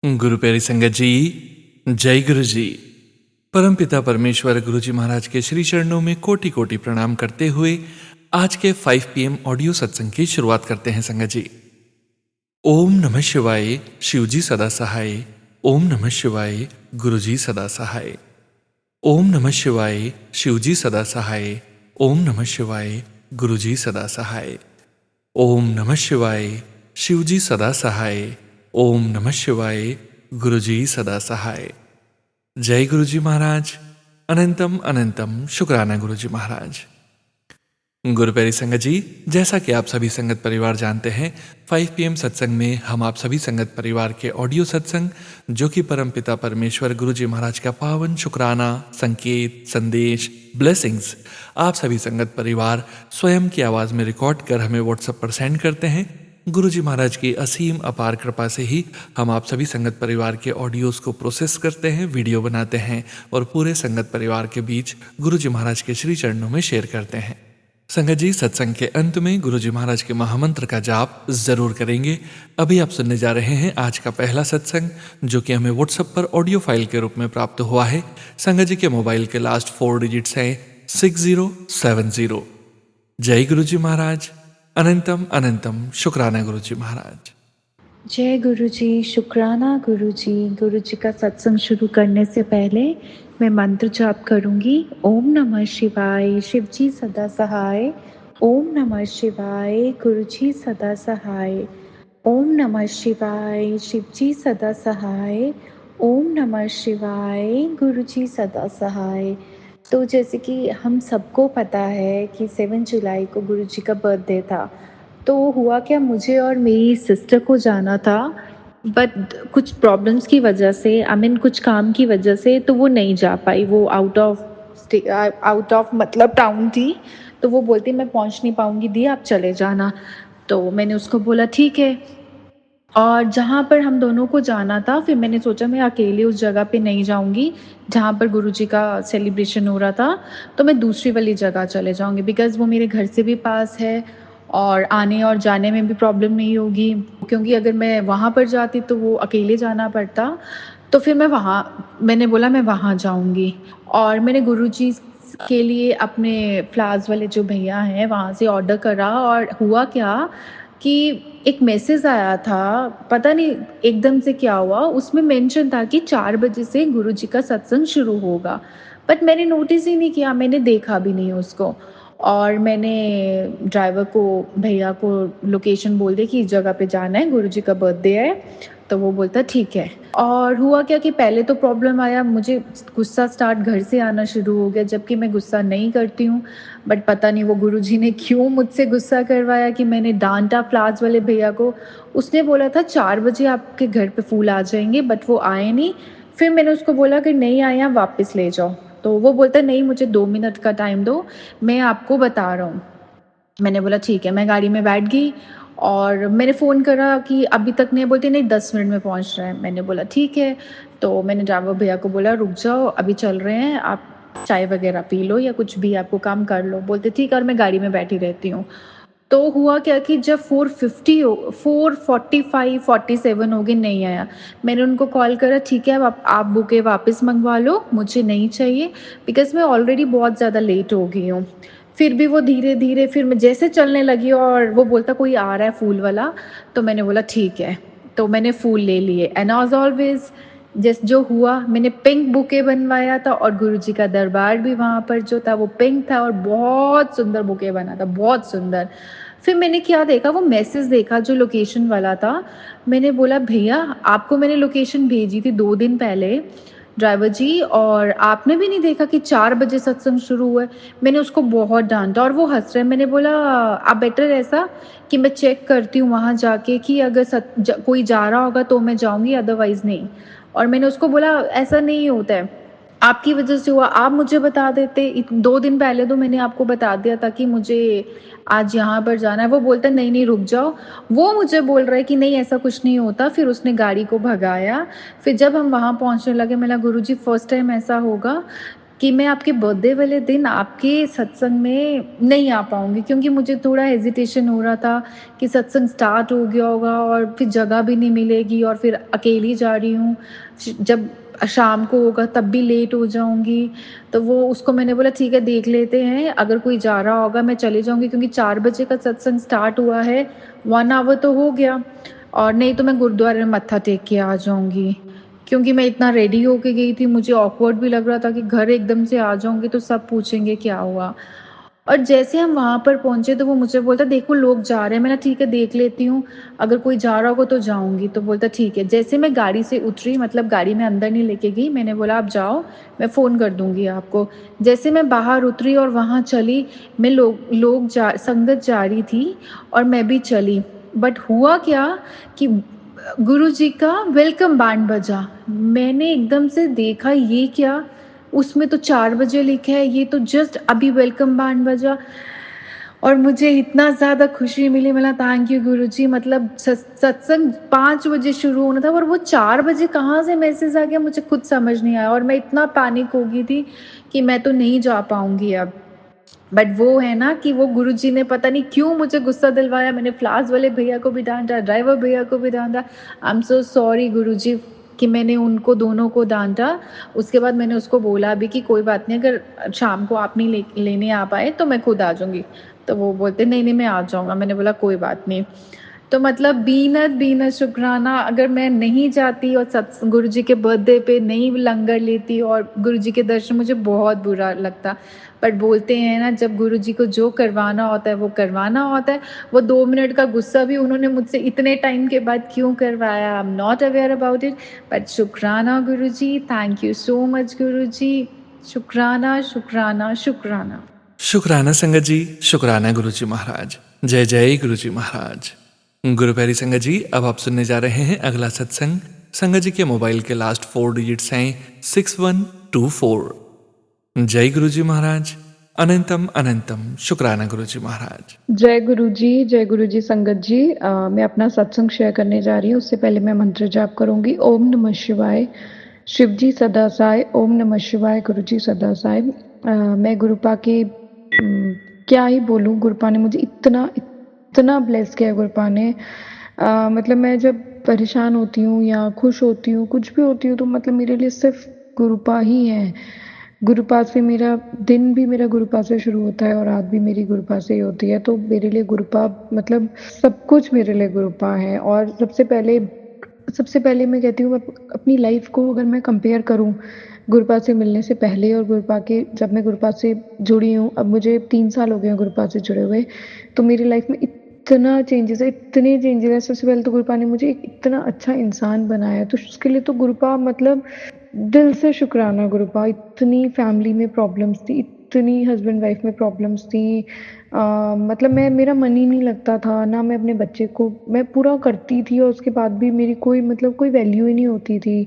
गुरु प्यारी संगत जी, जय गुरु जी। परमपिता परमेश्वर गुरु जी महाराज के श्री चरणों में कोटि कोटि प्रणाम करते हुए आज के 5 PM ऑडियो सत्संग की शुरुआत करते हैं संगत जी। ओम नमः शिवाय, शिवजी सदा सहाय। ओम नमः शिवाय, गुरुजी सदा सहाय। ओम नमः शिवाय, शिवजी सदा सहाय। ओम नमः शिवाय, गुरुजी सदा सहाय। ओम नमः शिवाय, शिवजी सदा सहाय। ओम नमः शिवाय, गुरुजी सदा सहाय। जय गुरुजी महाराज। अनंतम अनंतम शुक्राना गुरुजी महाराज। गुरु प्यारी संगत जी, जैसा कि आप सभी संगत परिवार जानते हैं, 5 PM सत्संग में हम आप सभी संगत परिवार के ऑडियो सत्संग जो कि परमपिता परमेश्वर गुरु जी महाराज का पावन शुक्राना, संकेत, संदेश, ब्लेसिंग्स आप सभी संगत परिवार स्वयं की आवाज़ में रिकॉर्ड कर हमें व्हाट्सएप पर सेंड करते हैं। गुरु जी महाराज की असीम अपार कृपा से ही हम आप सभी संगत परिवार के ऑडियोज़ को प्रोसेस करते हैं, वीडियो बनाते हैं और पूरे संगत परिवार के बीच गुरु जी महाराज के श्री चरणों में शेयर करते हैं। संगत जी, सत्संग के अंत में गुरु जी महाराज के महामंत्र का जाप जरूर करेंगे। अभी आप सुनने जा रहे हैं आज का पहला सत्संग जो कि हमें व्हाट्सएप पर ऑडियो फाइल के रूप में प्राप्त हुआ है। संगत जी के मोबाइल के लास्ट 4 डिजिट्स हैं 6070। जय गुरु जी महाराज। अनंतम अनंतम शुक्राना गुरु जी महाराज। जय गुरु जी, शुक्राना गुरु जी। गुरु जी का सत्संग शुरू करने से पहले मैं मंत्र जाप करूंगी। ओम नमः शिवाय, शिव जी सदा सहाय। ओम नमः शिवाय, गुरु जी सदा सहाय। ओम नमः शिवाय, शिव जी सदा सहाय। ओम नमः शिवाय, गुरु जी सदा सहाय। तो जैसे कि हम सबको पता है कि 7 जुलाई को गुरु जी का बर्थडे था। तो हुआ क्या, मुझे और मेरी सिस्टर को जाना था, बट कुछ प्रॉब्लम्स की वजह से, कुछ काम की वजह से तो वो नहीं जा पाई। वो आउट ऑफ मतलब टाउन थी। तो वो बोलती मैं पहुंच नहीं पाऊंगी दी, आप चले जाना। तो मैंने उसको बोला ठीक है। और जहाँ पर हम दोनों को जाना था, फिर मैंने सोचा मैं अकेले उस जगह पे नहीं जाऊंगी जहाँ पर गुरुजी का सेलिब्रेशन हो रहा था। तो मैं दूसरी वाली जगह चले जाऊंगी, बिकॉज़ वो मेरे घर से भी पास है और आने और जाने में भी प्रॉब्लम नहीं होगी। क्योंकि अगर मैं वहाँ पर जाती तो वो अकेले जाना पड़ता। तो फिर मैंने बोला मैं वहाँ जाऊंगी। और मैंने गुरुजी के लिए अपने फ्लावर्स वाले जो भैया हैं वहाँ से ऑर्डर करा। और हुआ क्या कि एक मैसेज आया था, पता नहीं एकदम से क्या हुआ, उसमें मेंशन था कि 4 बजे से गुरुजी का सत्संग शुरू होगा। बट मैंने नोटिस ही नहीं किया, मैंने देखा भी नहीं उसको। और मैंने ड्राइवर को, भैया को लोकेशन बोल दी कि इस जगह पे जाना है, गुरुजी का बर्थडे है। तो वो बोलता ठीक है। और हुआ क्या कि पहले तो प्रॉब्लम आया, मुझे गुस्सा स्टार्ट घर से आना शुरू हो गया, जबकि मैं गुस्सा नहीं करती हूँ। बट पता नहीं वो गुरुजी ने क्यों मुझसे गुस्सा करवाया कि मैंने डांटा फ्लावर्स वाले भैया को। उसने बोला था 4 बजे आपके घर पे फूल आ जाएंगे, बट वो आए नहीं। फिर मैंने उसको बोला कि नहीं आए आप वापस ले जाओ। तो वो बोलता नहीं, मुझे 2 मिनट का टाइम दो, मैं आपको बता रहा हूँ। मैंने बोला ठीक है। मैं गाड़ी में बैठ गई और मैंने फ़ोन करा कि अभी तक नहीं। बोलती नहीं 10 मिनट में पहुंच रहे हैं। मैंने बोला ठीक है। तो मैंने ड्राइवर भैया को बोला रुक जाओ, अभी चल रहे हैं, आप चाय वगैरह पी लो या कुछ भी आपको काम कर लो। बोलते ठीक है, और मैं गाड़ी में बैठी रहती हूँ। तो हुआ क्या कि जब 4:45 47 हो गए, नहीं आया। मैंने उनको कॉल करा, ठीक है अब आप बुके वापस मंगवा लो, मुझे नहीं चाहिए, बिकॉज़ मैं ऑलरेडी बहुत ज़्यादा लेट हो गई हूँ। फिर भी वो धीरे-धीरे, फिर मैं जैसे चलने लगी और वो बोलता कोई आ रहा है फूल वाला। तो मैंने बोला ठीक है। तो मैंने फूल ले लिए एंड एज़ ऑलवेज़ जो हुआ, मैंने पिंक बुके बनवाया था और गुरुजी का दरबार भी वहाँ पर जो था वो पिंक था और बहुत सुंदर बुके बना था, बहुत सुंदर। फिर मैंने क्या देखा, वो मैसेज देखा जो लोकेशन वाला था। मैंने बोला भैया आपको मैंने लोकेशन भेजी थी 2 दिन पहले ड्राइवर जी, और आपने भी नहीं देखा कि 4 बजे सत्संग शुरू हुआ है। मैंने उसको बहुत डांटा और वो हंस रहे हैं। मैंने बोला आप बेटर ऐसा कि मैं चेक करती हूँ वहाँ जाके कि अगर कोई जा रहा होगा तो मैं जाऊँगी, अदरवाइज़ नहीं। और मैंने उसको बोला ऐसा नहीं होता है, आपकी वजह से हुआ, आप मुझे बता देते। 2 दिन पहले तो मैंने आपको बता दिया था कि मुझे आज यहाँ पर जाना है। वो बोलता नहीं नहीं रुक जाओ। वो मुझे बोल रहा है कि नहीं ऐसा कुछ नहीं होता। फिर उसने गाड़ी को भगाया। फिर जब हम वहाँ पहुँचने लगे, मैं बोला गुरुजी फर्स्ट टाइम ऐसा होगा। कि मैं आपके बर्थडे वाले दिन आपके सत्संग में नहीं आ पाऊँगी, क्योंकि मुझे थोड़ा हेज़िटेशन हो रहा था कि सत्संग स्टार्ट हो गया होगा और फिर जगह भी नहीं मिलेगी और फिर अकेली जा रही हूँ। जब शाम को होगा तब भी लेट हो जाऊँगी। तो वो उसको मैंने बोला ठीक है देख लेते हैं, अगर कोई जा रहा होगा मैं चली जाऊँगी, क्योंकि 4 बजे का सत्संग स्टार्ट हुआ है, 1 आवर तो हो गया और नहीं तो मैं गुरुद्वारे में मत्था टेक के आ जाऊँगी। क्योंकि मैं इतना रेडी होके गई थी, मुझे ऑकवर्ड भी लग रहा था कि घर एकदम से आ जाऊँगी तो सब पूछेंगे क्या हुआ? और जैसे हम वहाँ पर पहुँचे तो वो मुझसे बोलता देखो लोग जा रहे हैं। मैंने ठीक है देख लेती हूँ, अगर कोई जा रहा होगा तो जाऊँगी। तो बोलता ठीक है। जैसे मैं गाड़ी से उतरी, मतलब गाड़ी में अंदर नहीं लेके गई, मैंने बोला आप जाओ, मैं फ़ोन कर दूँगी आपको। जैसे मैं बाहर उतरी और वहाँ चली, मैं लोग जा संगत जा रही थी और मैं भी चली। बट हुआ क्या कि गुरुजी का वेलकम बैंड बजा। मैंने एकदम से देखा ये क्या? उसमें तो 4 बजे लिखा है, ये तो जस्ट अभी वेलकम बैंड बजा और मुझे इतना ज़्यादा खुशी मिली। बोला थैंक यू गुरुजी, मतलब सत्संग 5 बजे शुरू होना था और वो 4 बजे कहाँ से मैसेज आ गया मुझे खुद समझ नहीं आया और मैं इतना पैनिक हो गई थी कि मैं तो नहीं जा पाऊँगी अब। बट वो है ना कि वो गुरुजी ने पता नहीं क्यों मुझे गुस्सा दिलवाया। मैंने फ्लावर्स वाले भैया को भी डाँटा, ड्राइवर भैया को भी डाँटा। आई एम सो सॉरी गुरुजी कि मैंने उनको दोनों को डाँटा। उसके बाद मैंने उसको बोला भी कि कोई बात नहीं, अगर शाम को आप नहीं लेने आ पाए तो मैं खुद आ जाऊँगी। तो वो बोलते नहीं, नहीं मैं आ जाऊँगा। मैंने बोला कोई बात नहीं। तो मतलब बीनत-बीनत शुकराना, अगर मैं नहीं जाती और गुरुजी के बर्थडे पे नहीं लंगर लेती और गुरुजी के दर्शन, मुझे बहुत बुरा लगता। बट बोलते हैं ना जब गुरुजी को जो करवाना होता है वो करवाना होता है। वो 2 मिनट का गुस्सा भी उन्होंने मुझसे इतने टाइम के बाद क्यों करवाया, I am not aware about it. But शुकराना गुरुजी, थैंक यू सो मच गुरुजी। शुकराना, शुकराना, शुकराना। शुक्राना संगत जी, शुक्राना गुरुजी महाराज। जय जय गुरुजी महाराज। गुरुप्यारी संगत जी, अब आप सुनने जा रहे हैं अगला सत्संग। संगत जी के मोबाइल के लास्ट 4 डिजिट्स हैं 6124। जय गुरुजी महाराज। अनंतम अनंतम शुक्राना गुरुजी महाराज। जय गुरु जी संगत जी। मैं अपना सत्संग शेयर करने जा रही हूँ। उससे पहले मैं मंत्र जाप करूंगी। ओम नमः शिवाय। शिव जी सदा साय। ओम नमः शिवाय। गुरु जी सदा साय। मैं गुरुपा के क्या ही बोलूँ, गुरुपा ने मुझे इतना इतना ब्लेस किया है गुरुपा ने। मतलब मैं जब परेशान होती हूँ या खुश होती हूँ, कुछ भी होती हूँ, तो मतलब मेरे लिए सिर्फ गुरुपा ही है। गुरुपा से मेरा दिन भी मेरा गुरुपा से शुरू होता है और रात भी मेरी गुरुपा से ही होती है। तो मेरे लिए गुरुपा मतलब सब कुछ मेरे लिए गुरुपा है। और सबसे पहले मैं कहती हूँ, अपनी लाइफ को अगर मैं कंपेयर करूँ गुरुपा से मिलने से पहले और गुरुपा के जब मैं गुरुपा से जुड़ी हूँ, अब मुझे 3 साल हो गए हैं गुरुपा से जुड़े हुए, तो मेरी लाइफ में इतना चेंजेस है, इतने चेंजेस है। सबसे पहले तो गुरुपा ने मुझे एक इतना अच्छा इंसान बनाया, तो उसके लिए तो गुरुपा मतलब दिल से शुक्राना गुरुपा। इतनी फैमिली में प्रॉब्लम्स थी, इतनी हस्बैंड वाइफ में प्रॉब्लम्स थी। मतलब मेरा मन ही नहीं लगता था, ना मैं अपने बच्चे को मैं पूरा करती थी और उसके बाद भी मेरी कोई मतलब कोई वैल्यू ही नहीं होती थी।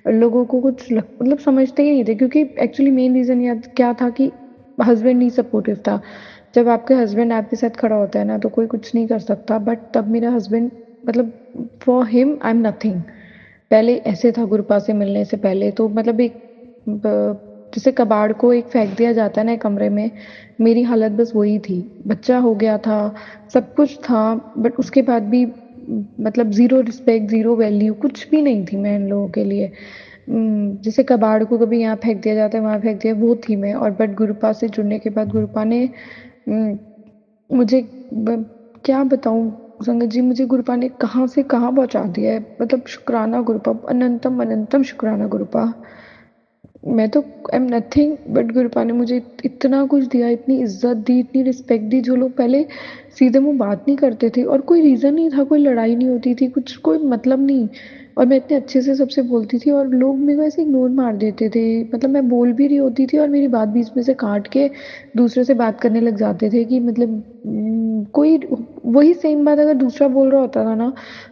लोगों को मतलब समझते ही नहीं थे, क्योंकि एक्चुअली मेन रीज़न क्या था कि हस्बैंड नहीं सपोर्टिव था। जब आपके हस्बैंड आपके साथ खड़ा होता है ना, तो कोई कुछ नहीं कर सकता। बट तब मेरा हस्बैंड मतलब for him I am nothing. पहले ऐसे था गुरुपा से मिलने से पहले, तो मतलब जैसे कबाड़ को एक फेंक दिया जाता है ना एक कमरे में, मेरी हालत बस वही थी। बच्चा हो गया था, सब कुछ था, बट उसके बाद भी मतलब ज़ीरो रिस्पेक्ट, ज़ीरो वैल्यू, कुछ भी नहीं थी मैं इन लोगों के लिए। जैसे कबाड़ को कभी यहाँ फेंक दिया जाता है, वहाँ फेंक दिया, वो थी मैं। और बट गुरुपा से जुड़ने के बाद गुरुपा ने उम, मुझे क्या बताऊँ संगत जी, मुझे गुरुपा ने कहाँ से कहाँ पहुँचा दिया है। मतलब शुक्राना गुरुपा, अनंतम अनंतम शुक्राना गुरुपा। मैं तो आई एम नथिंग, बट गुरुपा ने मुझे इतना कुछ दिया, इतनी इज्जत दी, इतनी रिस्पेक्ट दी। जो लोग पहले सीधे मुंह बात नहीं करते थे और कोई रीज़न नहीं था, कोई लड़ाई नहीं होती थी, कुछ कोई मतलब नहीं, और मैं इतने अच्छे से सबसे बोलती थी और लोग मेरे को ऐसे इग्नोर मार देते थे। मतलब मैं बोल भी रही होती थी और मेरी बात बीच में से काट के दूसरे से बात करने लग जाते थे कि मतलब कोई वही सेम बात अगर दूसरा बोल रहा होता था ना,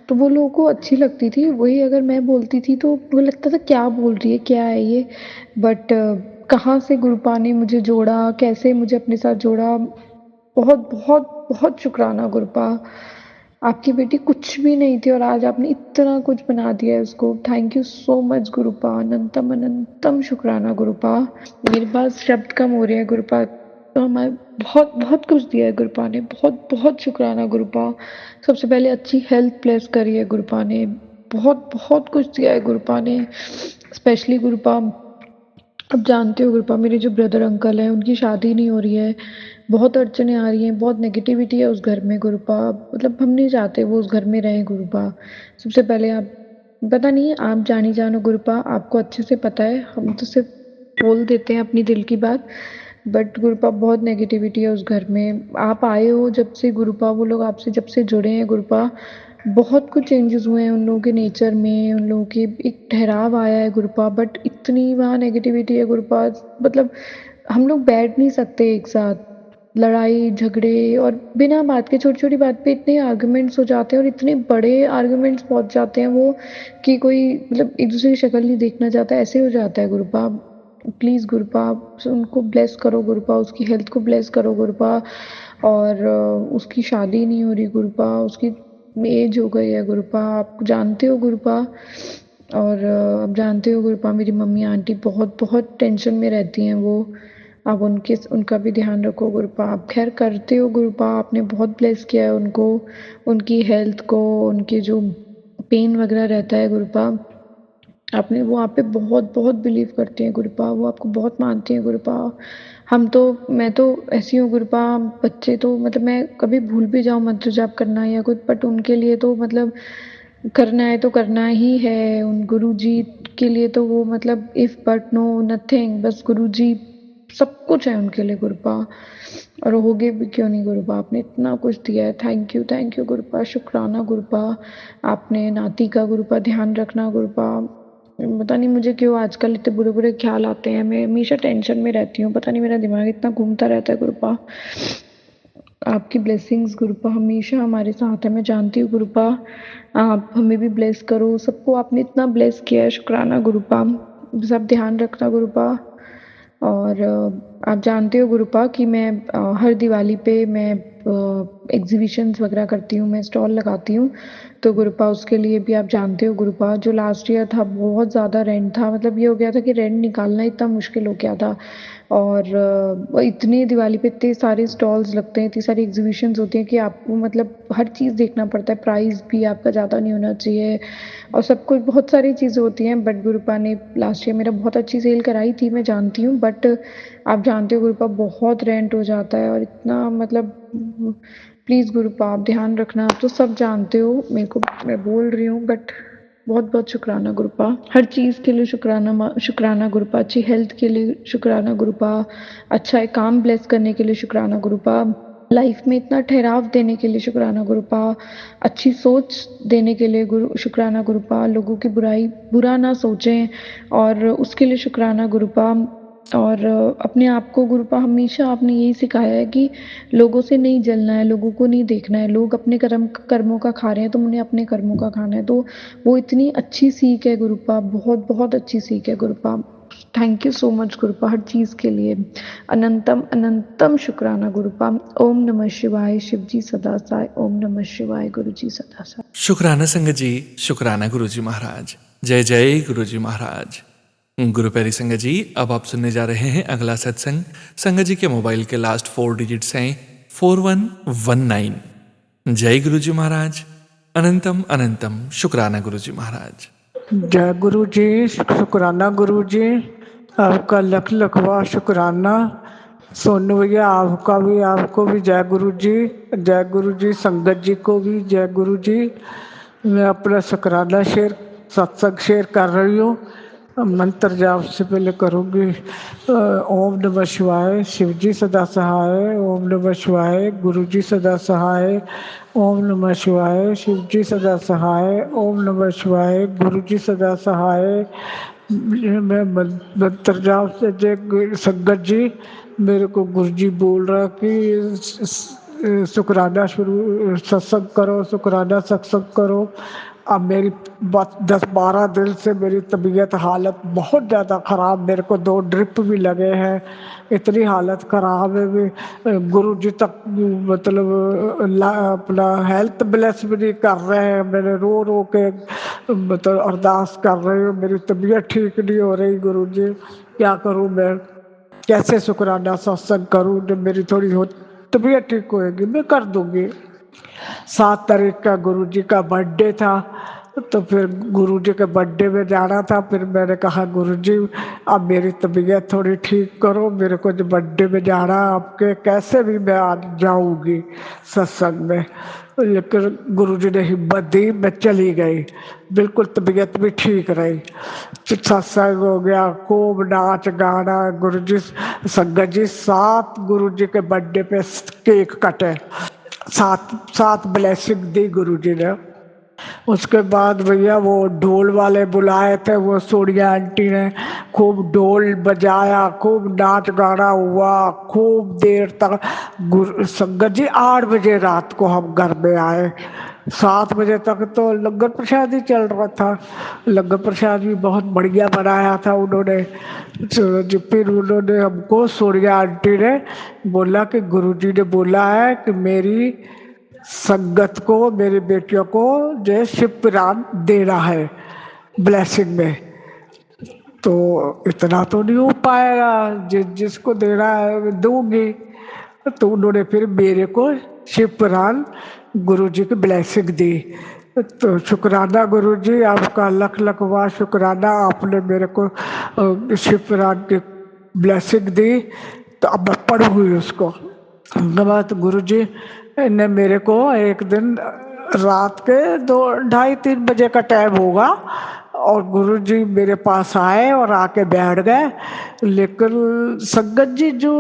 तो वो लोगों को अच्छी लगती थी। वही अगर मैं बोलती थी तो वो लगता था क्या बोल रही है, क्या है ये। बट कहाँ से गुरुपा ने मुझे जोड़ा, कैसे मुझे अपने साथ जोड़ा, बहुत बहुत बहुत शुक्राना गुरुपा। आपकी बेटी कुछ भी नहीं थी और आज आपने इतना कुछ बना दिया है उसको। थैंक यू सो मच गुरुपा, अनंतम अनंतम शुक्राना गुरुपा। मेरे पास शब्द कम हो रहे हैं गुरुपा, तो हमारे बहुत बहुत कुछ दिया है गुरुपा ने, बहुत बहुत शुक्राना गुरुपा। सबसे पहले अच्छी हेल्थ ब्लेस करी है गुरुपा ने, बहुत बहुत कुछ दिया है गुरुपा ने। स्पेशली गुरुपा, अब जानते हो गुरुपा, मेरे जो ब्रदर अंकल हैं उनकी शादी नहीं हो रही है, बहुत अड़चनें आ रही हैं, बहुत नेगेटिविटी है उस घर में गुरुपा। मतलब हम नहीं चाहते वो उस घर में रहें गुरुपा। सबसे पहले आप, पता नहीं आप जानी जानो गुरुपा, आपको अच्छे से पता है, हम तो सिर्फ बोल देते हैं अपनी दिल की बात। बट गुरुपा बहुत नेगेटिविटी है उस घर में। आप आए हो जब से गुरुपा, वो लोग आपसे जब से जुड़े हैं गुरुपा, बहुत कुछ चेंजेस हुए हैं उन लोगों के नेचर में, उन लोगों की एक ठहराव आया है गुरुपा। बट इतनी वहाँ नेगेटिविटी है गुरुपा, मतलब हम लोग बैठ नहीं सकते एक साथ। लड़ाई झगड़े और बिना बात के छोटी छोटी बात पे इतने आर्गुमेंट्स हो जाते हैं, और इतने बड़े आर्गुमेंट्स पहुंच जाते हैं वो, कि कोई मतलब एक दूसरे की शक्ल नहीं देखना चाहता, ऐसे हो जाता है गुरुपा। प्लीज़ गुरुपा, उनको ब्लेस करो गुरुपा, उसकी हेल्थ को ब्लेस करो गुरुपा। और उसकी शादी नहीं हो रही गुरुपा, उसकी एज हो गई है गुरुपा, आप जानते हो गुरुपा। और आप जानते हो गुरुपा, मेरी मम्मी आंटी बहुत बहुत टेंशन में रहती हैं वो। आप उनका भी ध्यान रखो गुरुपा। आप खैर करते हो गुरुपा, आपने बहुत ब्लेस किया है उनको, उनकी हेल्थ को, उनके जो पेन वगैरह रहता है गुरुपा। आपने वो आप पे बहुत बहुत बिलीव करते हैं गुरुपा, वो आपको बहुत मानती हैं गुरुपा। हम तो, मैं तो ऐसी हूँ गुरुपा, बच्चे तो मतलब मैं कभी भूल भी जाऊँ मंत्र जाप करना या कुछ, बट उनके लिए तो मतलब करना है तो करना ही है। उन गुरुजी के लिए तो वो मतलब इफ बट नो नथिंग, बस गुरुजी सब कुछ है उनके लिए गुरुपा। और होगे भी क्यों नहीं गुरुपा, आपने इतना कुछ दिया है। थैंक यू गुरुपा, शुक्राना गुरुपा। आपने नाती का गुरुपा ध्यान रखना गुरुपा। पता नहीं मुझे क्यों आजकल इतने बुरे बुरे ख्याल आते हैं, मैं हमेशा टेंशन में रहती हूँ, पता नहीं मेरा दिमाग इतना घूमता रहता है गुरुपा। आपकी ब्लेसिंग्स गुरुपा हमेशा हमारे साथ है, मैं जानती हूँ गुरुपा। आप हमें भी ब्लेस करो, सबको आपने इतना ब्लेस किया है, शुक्राना गुरुपा। सब ध्यान रखना गुरुपा। और आप जानते हो गुरुपा कि मैं हर दिवाली पे मैं एग्जीबिशंस वगैरह करती हूँ, मैं स्टॉल लगाती हूँ। तो गुरुपा उसके लिए भी आप जानते हो गुरुपा, जो लास्ट ईयर था बहुत ज़्यादा रेंट था, मतलब ये हो गया था कि रेंट निकालना इतना मुश्किल हो गया था। और इतनी दिवाली पे इतने सारे स्टॉल्स लगते हैं, इतनी सारी एग्जीबिशंस होती हैं कि आपको मतलब हर चीज़ देखना पड़ता है, प्राइस भी आपका ज़्यादा नहीं होना चाहिए, और सब कुछ बहुत सारी चीज़ें होती हैं। बट गुरुपा ने लास्ट ईयर मेरा बहुत अच्छी सेल कराई थी, मैं जानती हूँ। बट आप जानते हो गुरुपा, बहुत रेंट हो जाता है और इतना मतलब, प्लीज़ गुरुपा आप ध्यान रखना। आप तो सब जानते हो, मेरे को मैं बोल रही हूँ, बट बहुत बहुत शुक्राना गुरुपा, हर चीज़ के लिए शुक्राना शुक्राना गुरुपा, अच्छी हेल्थ के लिए शुक्राना गुरुपा, अच्छा एक काम ब्लेस करने के लिए शुक्राना गुरुपा, लाइफ में इतना ठहराव देने के लिए शुक्राना गुरुपा, अच्छी सोच देने के लिए शुक्राना गुरुपा, लोगों की बुरा ना सोचें, और उसके लिए शुक्राना गुरुपा। और अपने आप को गुरुपा हमेशा आपने यही सिखाया है कि लोगों से नहीं जलना है, लोगों को नहीं देखना है, लोग अपने कर्मों का खा रहे हैं, तो उन्हें अपने कर्मों का खाना है। तो वो इतनी अच्छी सीख है गुरुपा, बहुत बहुत अच्छी सीख है गुरुपा। थैंक यू सो मच गुरुपा, हर चीज़ के लिए अनंतम अनंतम शुक्राना गुरुपा। ओम नमः शिवाय, शिव जी सदा साय। ओम नमः शिवाय, गुरु जी सदा साय। शुक्राना संगत जी, शुक्राना गुरुजी महाराज। जय जय गुरुजी महाराज। गुरु प्यारी संगत जी, अब आप सुनने जा रहे हैं अगला सत्संग। संगत जी के मोबाइल के लास्ट 4 डिजिट्स हैं 4119। जय गुरुजी महाराज। अनंतम अनंतम शुक्राना गुरुजी महाराज। जय गुरु जी, शुक्राना गुरु जी, आपका लख लखवा शुक्राना। सोनू भैया आपको भी जय गुरु जी, जय गुरु जी। संगत जी को भी जय गुरु जी। मैं अपना शुक्राना शेयर, सत्संग शेयर कर रही हूँ। मंत्र जाप से पहले करूँगी। ओम नमः शिवाय, शिव जी सदा सहाय। ओम नमः शिवाय, गुरु जी सदा सहाय। ओम नमः शिवाय, शिव जी सदा सहाय। ओम नमः शिवाय, गुरु जी सदा सहाय। मैं मंत्र जाप से जय संगत जी, मेरे को गुरु जी बोल रहा कि शुक्राना शुरू सत्संग करो, शुक्राना सत्संग करो। अब मेरी बस 10-12 दिन से मेरी तबीयत हालत बहुत ज़्यादा ख़राब, मेरे को 2 ड्रिप भी लगे हैं, इतनी हालत ख़राब है भी गुरुजी तक मतलब अपना हेल्थ ब्लेस भी नहीं कर रहे हैं, मैंने रो रो के मतलब अरदास कर रही हूँ, मेरी तबीयत ठीक नहीं हो रही गुरुजी, क्या करूँ मैं, कैसे शुक्राना सत्संग करूँ, जब मेरी थोड़ी हो तबीयत ठीक होएगी मैं कर दूंगी। 7 तारीख का गुरुजी का बर्थडे था, तो फिर गुरुजी के बर्थडे में जाना था, फिर मैंने कहा गुरुजी अब मेरी तबीयत थोड़ी ठीक करो, मेरे को जो बर्थडे में जाना है आपके, कैसे भी मैं आज जाऊंगी सत्संग में, लेकिन गुरुजी ने हिम्मत दी, मैं चली गई, बिल्कुल तबीयत भी ठीक रही, फिर सत्संग हो गया, खूब नाच गाना, गुरुजी संगत जी 7 गुरुजी के बर्थडे पे केक कटे, 7 ब्लेसिंग दी गुरुजी ने। उसके बाद भैया वो ढोल वाले बुलाए थे, वो सोनिया आंटी ने खूब ढोल बजाया, खूब नाच गाना हुआ, खूब देर तक गुरु संगत जी 8 बजे रात को हम घर में आए, 7 बजे तक तो लंगर प्रसाद ही चल रहा था, लंगर प्रसाद भी बहुत बढ़िया बनाया था उन्होंने। तो फिर उन्होंने हमको सोनिया आंटी ने बोला कि गुरुजी ने बोला है कि मेरी संगत को, मेरी बेटियों को जो शिवपुराण देना है ब्लेसिंग में, तो इतना तो नहीं हो पाएगा, जिसको देना है मैं दूंगी, तो उन्होंने फिर मेरे को शिवपुराण गुरुजी की ब्लेसिंग दी। तो शुक्राना गुरुजी, आपका लख लख वाह शुक्राना, आपने मेरे को शिवपुराण की ब्लेसिंग दी, तो अब मैं पढ़ूंगी उसको। उसके बाद गुरुजी ने मेरे को एक दिन रात के 2-2:30-3 बजे का टाइम होगा, और गुरुजी मेरे पास आए और आके बैठ गए, लेकिन संगत जी जो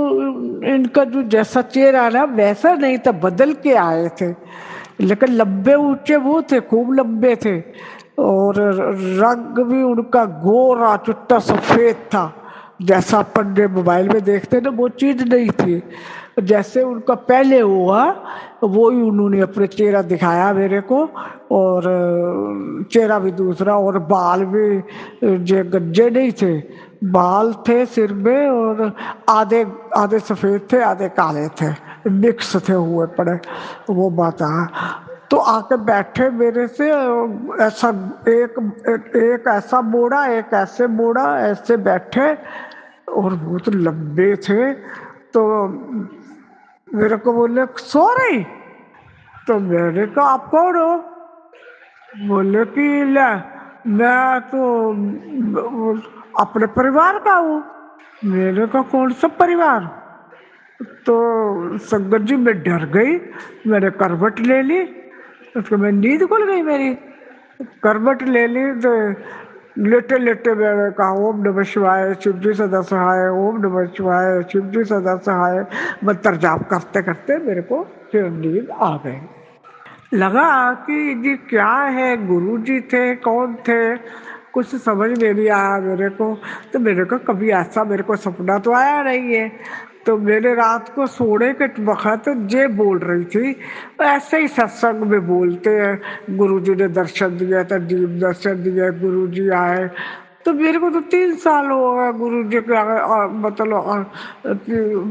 इनका जो जैसा चेहरा है ना वैसा नहीं था, बदल के आए थे, लेकिन लंबे ऊंचे वो थे, खूब लंबे थे, और रंग भी उनका गोरा चुट्टा सफेद था, जैसा अपन ने मोबाइल में देखते ना वो चीज नहीं थी, जैसे उनका पहले हुआ वो ही उन्होंने अपने चेहरा दिखाया मेरे को, और चेहरा भी दूसरा, और बाल भी जो गज्जे नहीं थे, बाल थे सिर में, और आधे आधे सफेद थे आधे काले थे, मिक्स थे हुए पड़े, वो बात है। तो आके बैठे मेरे से, ऐसा एक ऐसा मोड़ा, एक ऐसे मोड़ा, ऐसे बैठे, और बहुत लंबे थे, तो मेरे को बोले सो रही, तो मैंने कहा आप कौन हो, बोले कि ले मैं तो अपने परिवार का हूँ, मैंने कहा कौन सा परिवार, तो संगत जी मैं डर गई, मैंने करवट ले ली, उसको मैं नींद खुल गई मेरी, करवट ले ली, तो लेटे लेटे मैंने कहा ओम नमः शिवाय शिव जी सदा सहाय, ओम नमः शिवाय शिव जी सदा सहाय, मंत्र जाप करते करते मेरे को फिर नींद आ गई। लगा कि ये क्या है, गुरु जी थे कौन थे, कुछ समझ में नहीं आया मेरे को, तो मेरे को कभी ऐसा मेरे को सपना तो आया नहीं है, तो मेरे रात को सोने के वक्त जे बोल रही थी, ऐसे ही सत्संग में बोलते हैं गुरु जी ने दर्शन दिया था, दीप दर्शन दिया, गुरु जी आए, तो मेरे को तो 3 साल हो गए गुरु जी के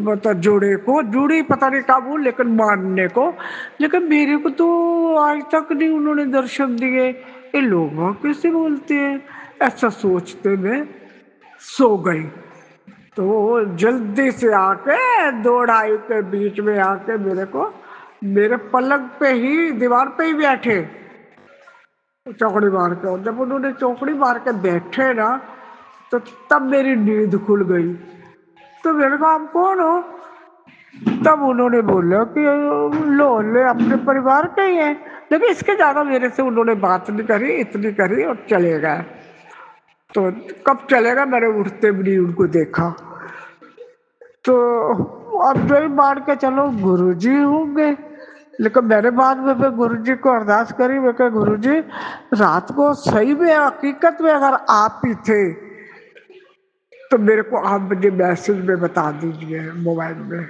मतलब जुड़ी पता नहीं कब हूँ, लेकिन मानने को, लेकिन मेरे को तो आज तक नहीं उन्होंने दर्शन दिए, ये लोग कैसे बोलते हैं, ऐसा सोचते मैं सो गई। तो जल्दी से आके 2-2:30 के बीच में आके मेरे को मेरे पलंग पे ही, दीवार पे ही बैठे चौकड़ी मार के, और जब उन्होंने चौकड़ी मार के बैठे ना, तो तब मेरी नींद खुल गई, तो मैंने कहा आप कौन हो, तब उन्होंने बोला कि लो ले अपने परिवार के ही हैं, लेकिन इसके ज्यादा मेरे से उन्होंने बात नहीं करी, इतनी करी और चले गए। तो कब चलेगा, मैंने उठते भी नहीं उनको देखा, तो अब जो ही मान के चलो गुरुजी होंगे, लेकिन मैंने बाद में फिर गुरुजी को अरदास करी, मैं कहा गुरुजी रात को सही में हकीकत में अगर आप ही थे तो मेरे को आप मुझे मैसेज में बता दीजिए मोबाइल में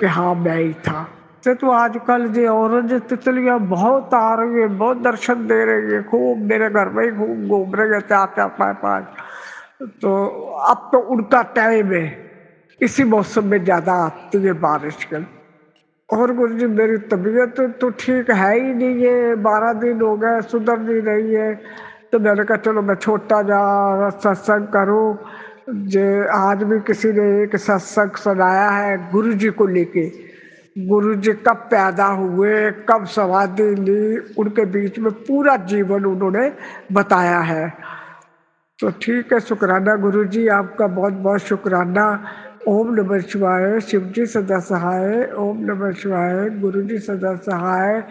कि हाँ मैं ही था। से तो आजकल जी औरत जो तितलियाँ बहुत आ रही है, बहुत दर्शन दे रही है, खूब मेरे घर में ही खूब घूम रही है 4-4 5-5। तो अब तो उनका टाइम है, इसी मौसम में ज़्यादा आती है बारिश के। और गुरुजी मेरी तबीयत तो ठीक है ही नहीं है, 12 दिन हो गए सुधर नहीं रही है। तो मैंने कहा चलो मैं छोटा जा सत्संग करूं। जे आज भी किसी ने एक सत्संग सुनाया है गुरुजी को लेके, गुरुजी कब पैदा हुए, कब समाधि ली, उनके बीच में पूरा जीवन उन्होंने बताया है। तो ठीक है, शुक्राना गुरुजी, आपका बहुत बहुत शुक्राना। ओम नमः शिवाय, शिव जी सदा सहाय। ओम नमः शिवाय, गुरु जी सदा सहाय।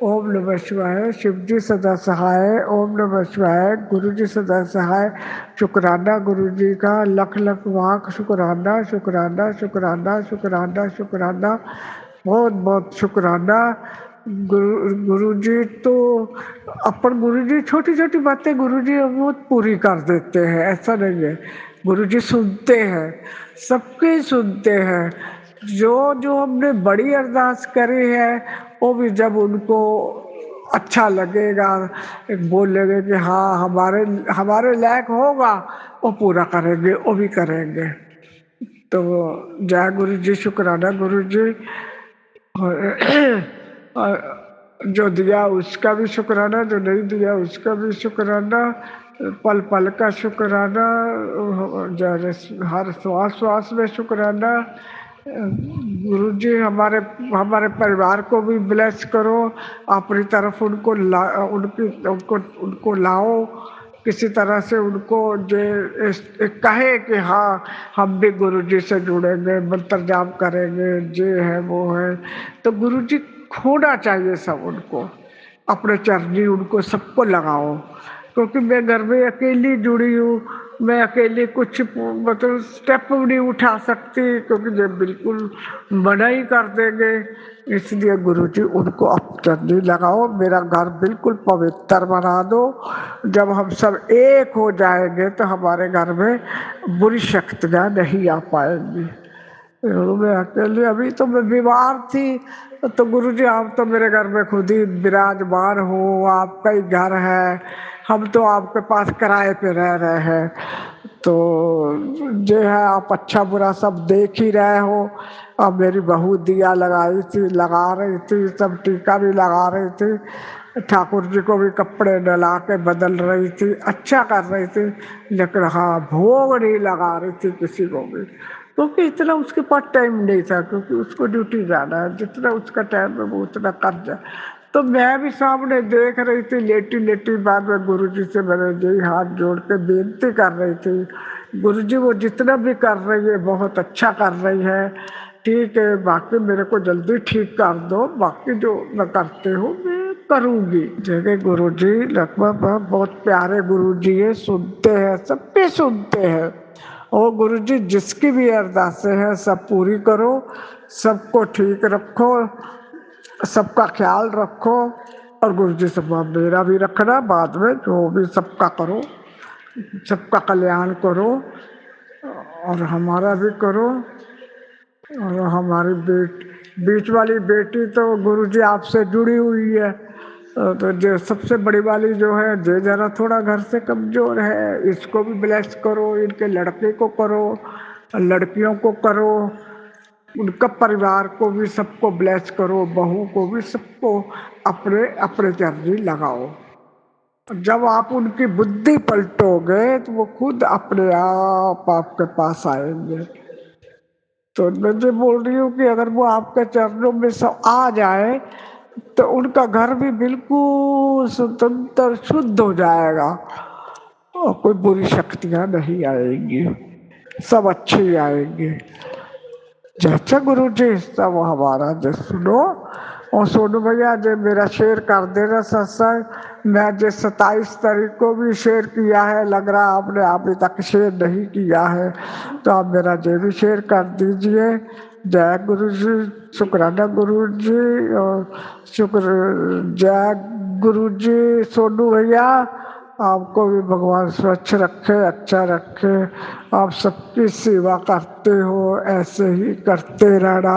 ओम नमः शिवाय, शिव जी सदा सहाय। ओम नमः शिवाय, गुरु जी सदा सहाय। शुक्राना गुरु जी का लख लख वाक शुक्राना, शुक्राना शुक्राना शुक्राना शुक्राना, बहुत बहुत शुक्राना। गुरु जी तो अपन गुरु जी छोटी छोटी बातें गुरु जी बहुत पूरी कर देते हैं, ऐसा नहीं है। गुरु जी सुनते हैं, सबके सुनते हैं। जो जो हमने बड़ी अरदास करी है वो भी जब उनको अच्छा लगेगा, बोलेंगे कि हाँ हमारे हमारे लायक होगा, वो पूरा करेंगे, वो भी करेंगे। तो जय गुरु जी, शुक्राना गुरु जी। और जो दिया उसका भी शुक्राना, जो नहीं दिया उसका भी शुक्राना, पल पल का शुक्राना, हर श्वास श्वास में शुक्राना। गुरु जी हमारे हमारे परिवार को भी ब्लेस करो, अपनी तरफ उनको उनको लाओ, किसी तरह से उनको कहे कि हाँ हम भी गुरु जी से जुड़ेंगे, मंत्र जाप करेंगे, ये है वो है। तो गुरु जी खोना चाहिए सब उनको, अपने चरनी उनको सबको लगाओ। क्योंकि मैं घर में अकेली जुड़ी हूँ, मैं अकेले कुछ मतलब स्टेप भी नहीं उठा सकती, क्योंकि ये बिल्कुल मना ही कर देंगे। इसलिए गुरुजी उनको अपनी लगाओ, मेरा घर बिल्कुल पवित्र बना दो। जब हम सब एक हो जाएंगे तो हमारे घर में बुरी शक्तियाँ नहीं आ पाएंगी। मैं अकेले, अभी तो मैं बीमार थी, तो गुरुजी आप तो मेरे घर में खुद ही विराजमान हो, आपका ही घर है, हम तो आपके पास किराए पे रह रहे हैं। तो जो है आप अच्छा बुरा सब देख ही रहे हो। अब मेरी बहू दिया लगा रही थी, सब टीका भी लगा रही थी, ठाकुर जी को भी कपड़े डला के बदल रही थी, अच्छा कर रही थी। लेकिन हाँ भोग नहीं लगा रही थी किसी को भी, क्योंकि इतना उसके पास टाइम नहीं था, क्योंकि उसको ड्यूटी जाना है, जितना उसका टाइम है वो उतना कर जाए। तो मैं भी सामने देख रही थी, लेटी लेटी बाद में गुरुजी से मैंने यही हाथ जोड़ के बेनती कर रही थी, गुरुजी वो जितना भी कर रही है बहुत अच्छा कर रही है, ठीक है, बाकी मेरे को जल्दी ठीक कर दो, बाकी जो मैं करती हूँ मैं करूँगी। जगह गुरुजी लगभग बहुत प्यारे गुरुजी है, सुनते हैं, सब पे सुनते हैं। और गुरुजी जिसकी भी अरदासें हैं सब पूरी करो, सबको ठीक रखो, सबका ख्याल रखो। और गुरुजी सब मेरा भी रखना, बाद में जो भी सबका करो, सबका कल्याण करो और हमारा भी करो। और हमारी बीच वाली बेटी तो गुरुजी आपसे जुड़ी हुई है, तो जो सबसे बड़ी वाली जो है जो जरा थोड़ा घर से कमजोर है, इसको भी ब्लेस करो, इनके लड़के को करो, लड़कियों को करो, उनका परिवार को भी सबको ब्लेस करो, बहू को भी सबको अपने अपने चरनी लगाओ। जब आप उनकी बुद्धि पलटोगे तो वो खुद अपने आप आपके पास आएंगे। तो मैं जो बोल रही हूँ कि अगर वो आपके चरणों में सब आ जाए तो उनका घर भी बिल्कुल स्वतंत्र शुद्ध हो जाएगा और कोई बुरी शक्तियाँ नहीं आएंगी, सब अच्छी आएंगी। जैसे गुरु जी सब हमारा जो सुनो, और सोनू भैया जो मेरा शेयर कर देना सत्संग, मैं जो 27 तारीख को भी शेयर किया है, लग रहा आपने अभी तक शेयर नहीं किया है, तो आप मेरा जो भी शेयर कर दीजिए। जय गुरु जी, शुक्राना गुरु जी, और जय गुरु जी। सोनू भैया आपको भी भगवान स्वच्छ रखे, अच्छा रखे, आप सबकी सेवा करते हो, ऐसे ही करते रहना।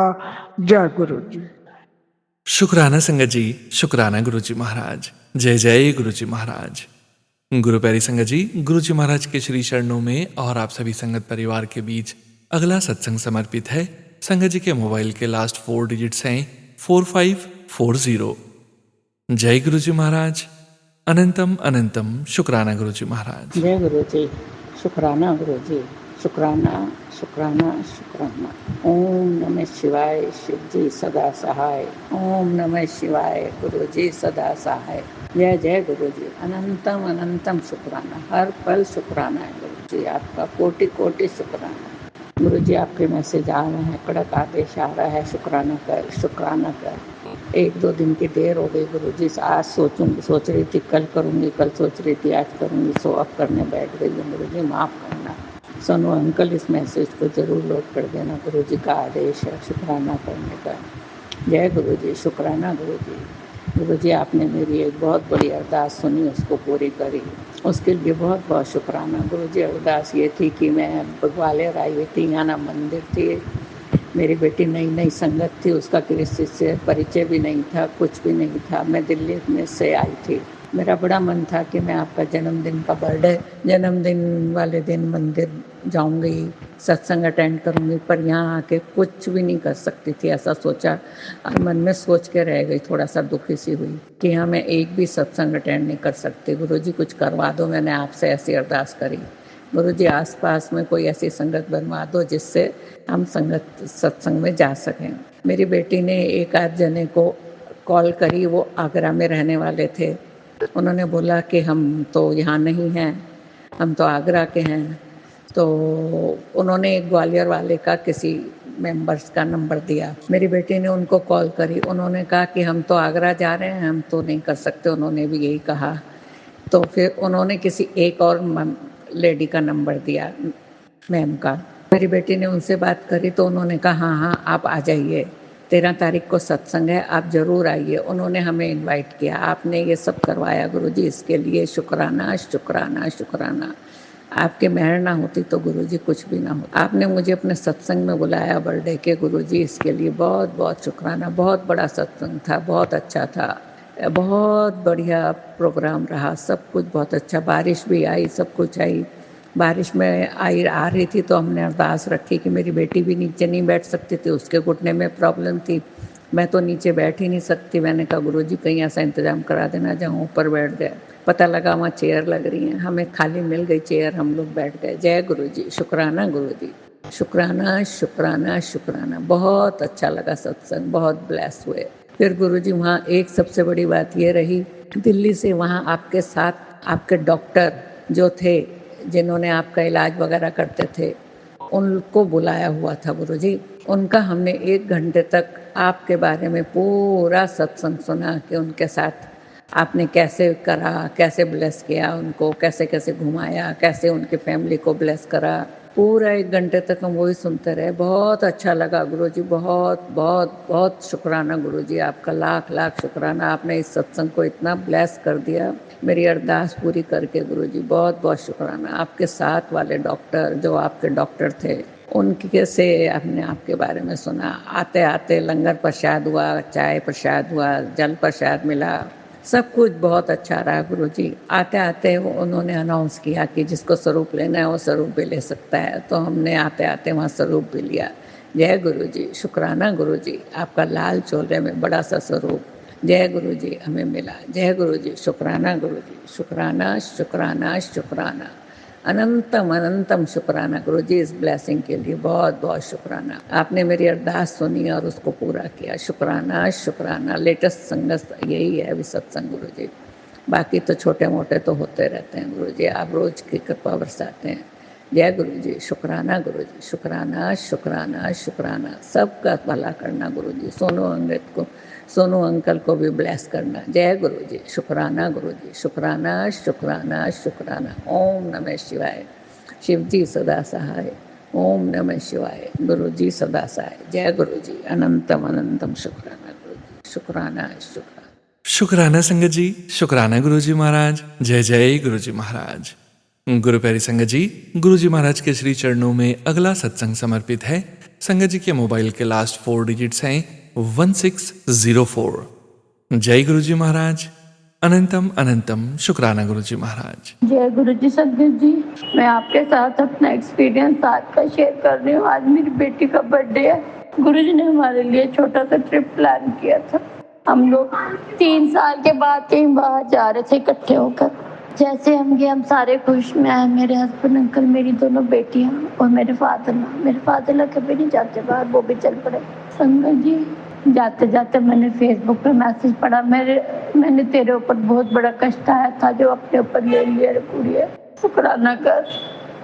जय गुरु जी। शुक्राना संगत जी, शुक्राना गुरु जी महाराज। जय जय गुरु जी महाराज। गुरु प्यारी संगत जी, गुरु जी महाराज के श्री चरणों में और आप सभी संगत परिवार के बीच अगला सत्संग समर्पित है। संगत जी के मोबाइल के लास्ट 4 डिजिट्स हैं 4540। जय गुरु जी महाराज। अनंतम अनंतम शुक्राना गुरु जी महाराज। जय गुरु जी, शुक्राना गुरु जी, शुक्राना शुक्राना शुक्राना। ओम नमः शिवाय, शिव जी सदा सहाय। ओम नमः शिवाय, गुरु जी सदा सहाय। जय जय गुरु जी, अनंतम अनंतम शुक्राना, हर पल शुक्राना है गुरु जी, आपका कोटि कोटि शुक्राना। गुरु जी आपके मैसेज आ रहे हैं, कड़क आदेश आ रहा है, शुक्राना कर शुक्राना कर। 1-2 दिन की देर हो गई गुरु जी, आज सोच रही थी कल करूँगी, कल सोच रही थी आज करूँगी, सो अब करने बैठ गई हूँ। गुरु जी माफ़ करना। सोनू अंकल इस मैसेज को ज़रूर लोड कर देना, गुरु जी का आदेश है शुक्राना करने का। जय गुरु जी, शुक्राना गुरु जी। गुरु जी आपने मेरी एक बहुत बड़ी अरदास सुनी, उसको पूरी करी, उसके लिए बहुत बहुत शुक्राना। गुरु जी अरदास ये थी कि मैं ग्वालियर आई हुई थी, यहाँ ना मंदिर थी, मेरी बेटी नई नई संगत थी, उसका किसी से परिचय भी नहीं था, कुछ भी नहीं था। मैं दिल्ली में से आई थी, मेरा बड़ा मन था कि मैं आपका जन्मदिन वाले दिन मंदिर जाऊंगी, सत्संग अटेंड करूंगी, पर यहाँ आके कुछ भी नहीं कर सकती थी, ऐसा सोचा और मन में सोच के रह गई, थोड़ा सा दुखी सी हुई कि हाँ मैं एक भी सत्संग अटेंड नहीं कर सकती। गुरु जी कुछ करवा दो, मैंने आपसे ऐसी अरदास करी। गुरु जी आसपास में कोई ऐसी संगत बनवा दो जिससे हम सत्संग में जा सकें। मेरी बेटी ने एक आध जने को कॉल करी, वो आगरा में रहने वाले थे। उन्होंने बोला कि हम तो यहाँ नहीं हैं, हम तो आगरा के हैं। तो उन्होंने एक ग्वालियर वाले का किसी मेंबर्स का नंबर दिया, मेरी बेटी ने उनको कॉल करी, उन्होंने कहा कि हम तो आगरा जा रहे हैं, हम तो नहीं कर सकते, उन्होंने भी यही कहा। तो फिर उन्होंने किसी एक और लेडी का नंबर दिया, मैम का। मेरी बेटी ने उनसे बात करी तो उन्होंने कहा हाँ हाँ आप आ जाइए, 13 तारीख को सत्संग है, आप ज़रूर आइए। उन्होंने हमें इनवाइट किया, आपने ये सब करवाया गुरु जी, इसके लिए शुक्राना शुक्राना शुक्राना। आपके मेहर ना होती तो गुरु जी कुछ भी ना होता। आपने मुझे अपने सत्संग में बुलाया बर्थडे के, गुरु जी इसके लिए बहुत बहुत शुक्राना। बहुत बड़ा सत्संग था, बहुत अच्छा था, बहुत बढ़िया प्रोग्राम रहा, सब कुछ बहुत अच्छा। बारिश भी आई, सब कुछ आई। बारिश में आ रही थी तो हमने अरदास रखी कि मेरी बेटी भी नीचे नहीं बैठ सकती थी, उसके घुटने में प्रॉब्लम थी, मैं तो नीचे बैठ ही नहीं सकती। मैंने कहा गुरु जी कहीं ऐसा इंतज़ाम करा देना जहाँ ऊपर बैठ जाए। पता लगा वहाँ चेयर लग रही हैं, हमें खाली मिल गई चेयर, हम लोग बैठ गए। जय गुरु जी, शुक्राना गुरु जी, शुक्राना शुक्राना शुक्राना। बहुत अच्छा लगा सत्संग, बहुत ब्लेस हुए। फिर गुरु जी वहाँ एक सबसे बड़ी बात ये रही, दिल्ली से वहाँ आपके साथ आपके डॉक्टर जो थे, जिन्होंने आपका इलाज वगैरह करते थे, उनको बुलाया हुआ था गुरु जी। उनका हमने 1 घंटे तक आपके बारे में पूरा सत्संग सुना कि उनके साथ आपने कैसे करा, कैसे ब्लेस किया उनको, कैसे कैसे घुमाया, कैसे उनकी फैमिली को ब्लेस करा। पूरा 1 घंटे तक हम वही सुनते रहे, बहुत अच्छा लगा गुरु जी। बहुत बहुत बहुत शुक्राना गुरु जी, आपका लाख लाख शुक्राना। आपने इस सत्संग को इतना ब्लेस कर दिया, मेरी अरदास पूरी करके गुरु जी, बहुत बहुत शुक्राना। आपके साथ वाले डॉक्टर, जो आपके डॉक्टर थे, उनके से हमने आपके बारे में सुना। आते आते लंगर प्रसाद हुआ, चाय प्रसाद हुआ, जल प्रसाद मिला, सब कुछ बहुत अच्छा रहा गुरु जी। आते आते उन्होंने अनाउंस किया कि जिसको स्वरूप लेना है वो स्वरूप भी ले सकता है, तो हमने आते आते वहाँ स्वरूप भी लिया। जय गुरु जी, शुक्राना गुरु जी, आपका लाल चोले में बड़ा सा स्वरूप, जय गुरु जी, हमें मिला। जय गुरु जी, शुक्राना गुरु जी, शुक्राना शुक्राना शुक्राना, अनंतम अनंतम शुक्राना गुरु जी। इस ब्लेसिंग के लिए बहुत बहुत शुक्राना। आपने मेरी अरदास सुनी और उसको पूरा किया, शुक्राना शुक्राना। लेटेस्ट संगत यही है अभी सत्संग गुरु जी, बाकी तो छोटे मोटे तो होते रहते हैं गुरु जी, आप रोज की कृपा बरसाते हैं। जय गुरु जी, शुक्राना गुरु जी, शुक्राना शुक्राना शुक्राना। सबका भला करना गुरु जी, सोनू अंकल को भी ब्लेस करना। जय गुरु जी, शुक्राना गुरु जी, शुक्राना शुक्राना शुक्राना। ओम नमः शिवाय, शिव जी सदा सहाय। ओम नमः शिवाय, गुरु जी सदा सहाय। जय गुरु जी, अनंतम अनंतम शुक्राना गुरु जी, शुक्राना शुक्राना। शुक्राना संगत जी, शुक्राना गुरु जी महाराज। जय जय गुरु जी महाराज। गुरु प्यारी संगत जी, गुरु जी महाराज के श्री चरणों में अगला सत्संग समर्पित है। संगत जी के मोबाइल के लास्ट 4 डिजिट्स हैं 1604। जय गुरु जी महाराज। अनंतम अनंतम शुक्राना गुरु जी महाराज। जय गुरु जी संगत जी, मैं आपके साथ अपना एक्सपीरियंस आज का शेयर कर रही हूँ। आज मेरी बेटी का बर्थडे है। गुरु जी ने हमारे लिए छोटा सा ट्रिप प्लान किया था। हम लोग 3 साल के बाद कहीं बाहर जा रहे थे इकट्ठे होकर। जैसे हम गए, हम सारे खुश। मैं, मेरे हस्बैंड, अंकल, मेरी दोनों बेटियाँ और मेरे फादर कभी नहीं जाते बाहर, वो भी चल पड़े। संगत जी, जाते जाते मैंने फेसबुक पे मैसेज पढ़ा, मैंने तेरे ऊपर बहुत बड़ा कष्ट आया था जो अपने ऊपर ले लिया रे कुड़िया, शुक्राना कर।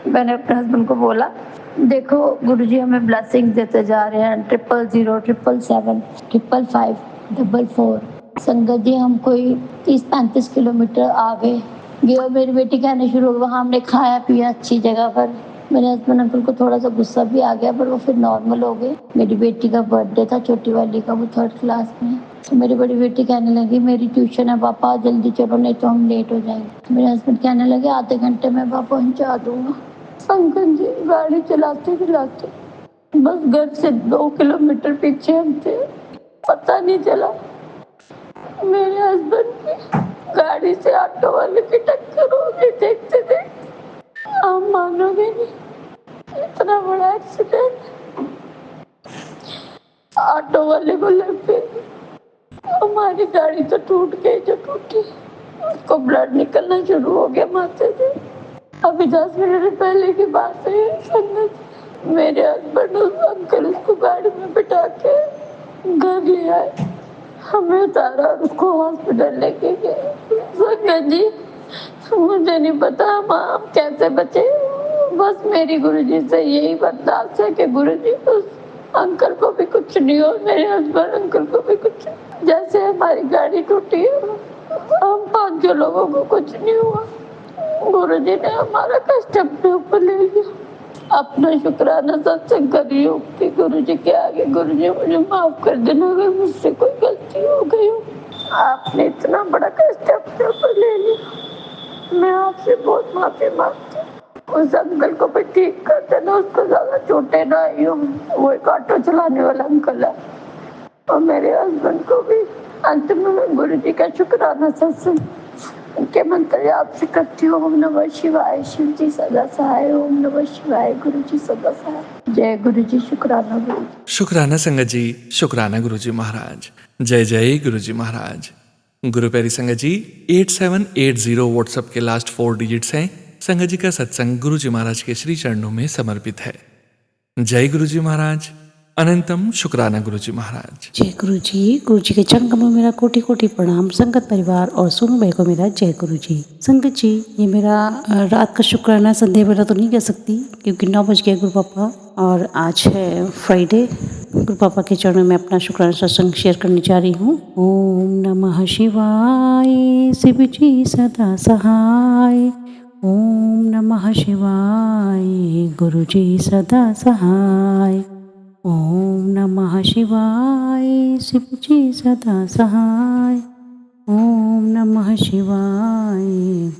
मैंने अपने हस्बैंड को बोला, देखो गुरुजी हमें ब्लेसिंग्स देते जा रहे हैं। 000, 777, 555, 444। संगत जी, हम कोई 30-35 किलोमीटर आगे गए और मेरी बेटी कहने शुरू हो गई। वहाँ हमने खाया पिया अच्छी जगह पर। मेरे हस्बैंड अंकल को थोड़ा सा गुस्सा भी आ गया, पर वो फिर नॉर्मल हो गए। मेरी बेटी का बर्थडे था, छोटी वाली का, वो 3rd क्लास में। तो मेरी बड़ी बेटी कहने लगी, मेरी ट्यूशन है पापा, जल्दी चलो नहीं तो हम लेट हो जाएंगे। तो मेरे हस्बैंड कहने लगे, आधे घंटे में पापा पहुँचा दूंगा। संगत जी, गाड़ी चलाते चलाते बस घर से 2 किलोमीटर पीछे हम थे, पता नहीं चला मेरे हस्बैंड की गाड़ी से ऑटो वाले की टक्कर हो गई। देखते थे, आप मानोगे नहीं, इतना बड़ा एक्सीडेंट। ऑटो वाले को लग गई, हमारी गाड़ी तो टूट गई जो टूटी। उसको ब्लड निकलना शुरू हो गया माथे से। अभी 10 मिनट पहले की बात है संगत। मेरे हस्बैंड उस अंकल उसको गाड़ी में बिठा के घर ले आए, हमें उतारा और उसको हॉस्पिटल लेके गए। संगत जी, मुझे नहीं पता हम कैसे बचे। बस मेरी गुरुजी से यही बर्दाश्त है कि गुरुजी उस अंकल को भी कुछ नहीं हो, मेरे हस्बैंड अंकल को भी कुछ। जैसे हमारी गाड़ी टूटी, हम 5 लोगों को कुछ नहीं हुआ। गुरुजी ने हमारा कष्ट अपने ऊपर ले लिया। अपना शुक्राना सत्संग कर रही हूँ कि गुरुजी के आगे, गुरुजी मुझे माफ कर देना अगर मुझसे कोई गलती हो गई हो। आपने इतना बड़ा कष्ट अपने ऊपर ले लिया, मैं आपसे बहुत माफी मांगती हूँ। उस अंकल को भी ठीक कर देना, उसको ज्यादा चोटें ना आई हो। वो एक ऑटो चलाने वाला अंकल है। और मेरे हस्बैंड को भी। अंत में मैं गुरुजी का शुक्राना सत्संग के मंत्र आपसे करती हूँ। ओम नमः शिवाय, शिव जी सदा सहाय। ओम नमः शिवाय, गुरु जी सदा सहाय। जय गुरु जी, शुक्राना गुरु जी। शुक्राना संगत जी, शुक्राना गुरु जी महाराज। जय जय गुरु जी महाराज। गुरु प्यारी संगत जी, 8780 व्हाट्सएप के लास्ट 4 डिजिट्स हैं। संगत जी का सत्संग गुरु जी महाराज के श्री चरणों में समर्पित है। जय गुरु जी महाराज। अनंतम शुक्राना गुरु जी महाराज। जय गुरु जी के चरण कमलों में मेरा कोटि कोटि प्रणाम। संगत परिवार और सोनू भाई को मेरा जय गुरु जी। संगत जी, ये मेरा रात का शुक्राना संध्या बेला तो नहीं कह सकती क्योंकि 9 बज गए गुरु पापा, और आज है फ्राइडे। गुरु पापा के चरणों में अपना शुक्राना सत्संग शेयर करने जा रही हूँ। ओम नमः शिवाय, शिव जी सदा सहाय। ओम नमः शिवाय, गुरु जी सदा सहाय। ओम नमः शिवाय, शिव जी सदा सहाय। ओम नमः शिवाय,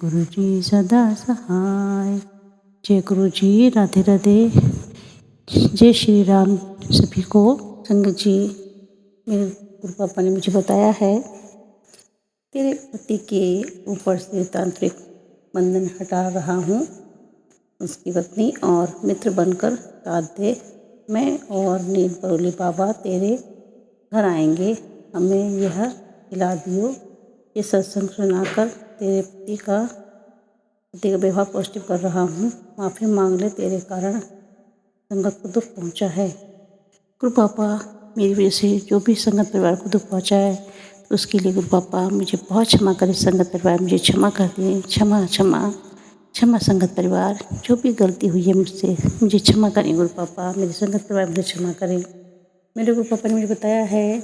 गुरु जी सदा सहाय। जय गुरु जी, राधे राधे, जय श्री राम सभी को। संगत जी, मेरे गुरु पापा ने मुझे बताया है, तेरे पति के ऊपर से तांत्रिक बंधन हटा रहा हूँ। उसकी पत्नी और मित्र बनकर साथ दे। मैं और नील बरोली बाबा तेरे घर आएंगे, हमें यह खिला दियो। ये सत्संग सुनाकर तेरे पति का व्यवहार पॉजिटिव कर रहा हूँ। माफ़ी मांग ले, तेरे कारण संगत को दुख पहुँचा है। गुरु पापा, मेरी वजह से जो भी संगत परिवार को दुख पहुँचा है तो उसके लिए गुरु पापा मुझे बहुत क्षमा करें। संगत परिवार मुझे क्षमा कर दें। क्षमा क्षमा क्षमा संगत परिवार, जो भी गलती हुई है मुझसे मुझे क्षमा करें गुरु पापा। मेरी संगत परिवार मुझे क्षमा करें। मेरे गुरु पापा ने मुझे बताया है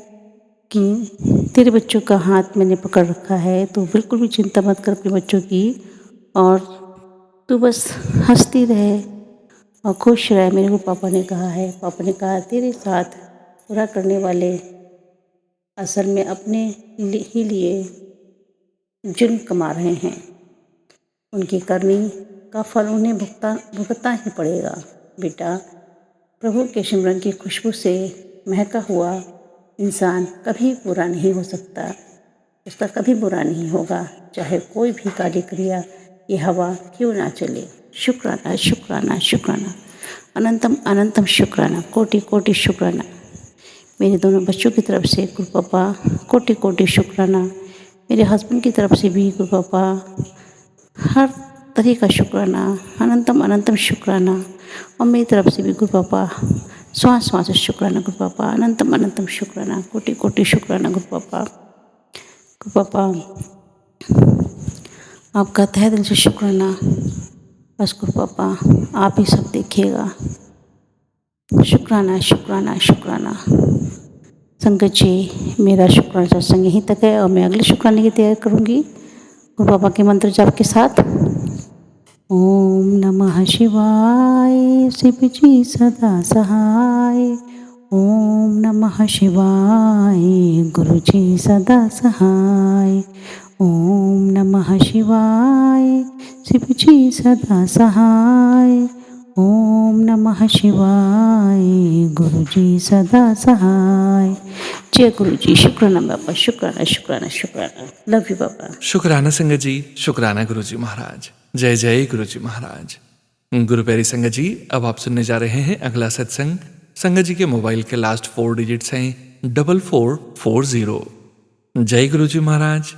कि तेरे बच्चों का हाथ मैंने पकड़ रखा है, तो बिल्कुल भी चिंता मत कर अपने बच्चों की, और तू बस हंसती रहे और खुश रहे। मेरे गुरु पापा ने कहा है। पापा ने कहा, तेरे साथ बुरा करने वाले असल में अपने ही लिए जुर्म कमा रहे हैं। उनकी करनी का फल उन्हें भुगतना ही पड़ेगा। बेटा, प्रभु के सिमरन की खुशबू से महका हुआ इंसान कभी बुरा नहीं हो सकता, उसका कभी बुरा नहीं होगा, चाहे कोई भी कार्य क्रिया ये हवा क्यों ना चले। शुक्राना शुक्राना शुक्राना, अनंतम अनंतम शुक्राना, कोटि कोटि शुक्राना। मेरे दोनों बच्चों की तरफ से गुरु पापा कोटि कोटि शुक्राना, मेरे हस्बैंड की तरफ से भी गुरु पापा हर तरह का शुक्राना, अनंतम अनंतम शुक्राना। और मेरी तरफ से भी गुरु पापा श्वास श्वास शुक्राना गुरु पापा, अनंतम अनंतम शुक्राना, कोटि कोटि शुक्राना गुरु पापा। गुरु पापा आपका तहे दिल से शुक्राना। बस गुरु पापा आप ही सब देखिएगा। शुक्राना शुक्राना शुक्राना। संगत जी, मेरा शुक्राना सत्संग यहीं तक है और मैं अगले शुक्राने की तैयारी करूँगी गुरु पापा के मंत्र जाप के साथ। ओम नमः शिवाय, शिव जी सदा सहाय। ओम नमः शिवाय, गुरु जी सदा सहाय। ओम नमः शिवाय, शिव जी सदा सहाय। ओम नमः शिवाय, गुरु जी सदा सहाय। जय गुरु जी। शुक्राना बाबा, शुक्राना शुक्राना शुक्राना। लव यू बाबा। शुक्राना संगत जी, शुक्राना गुरु जी महाराज। जय जय गुरु जी महाराज। गुरु प्यारी संगत जी, अब आप सुनने जा रहे हैं अगला सत्संग। संगत जी के मोबाइल के लास्ट 4 डिजिट्स हैं 4440। जय गुरु जी महाराज।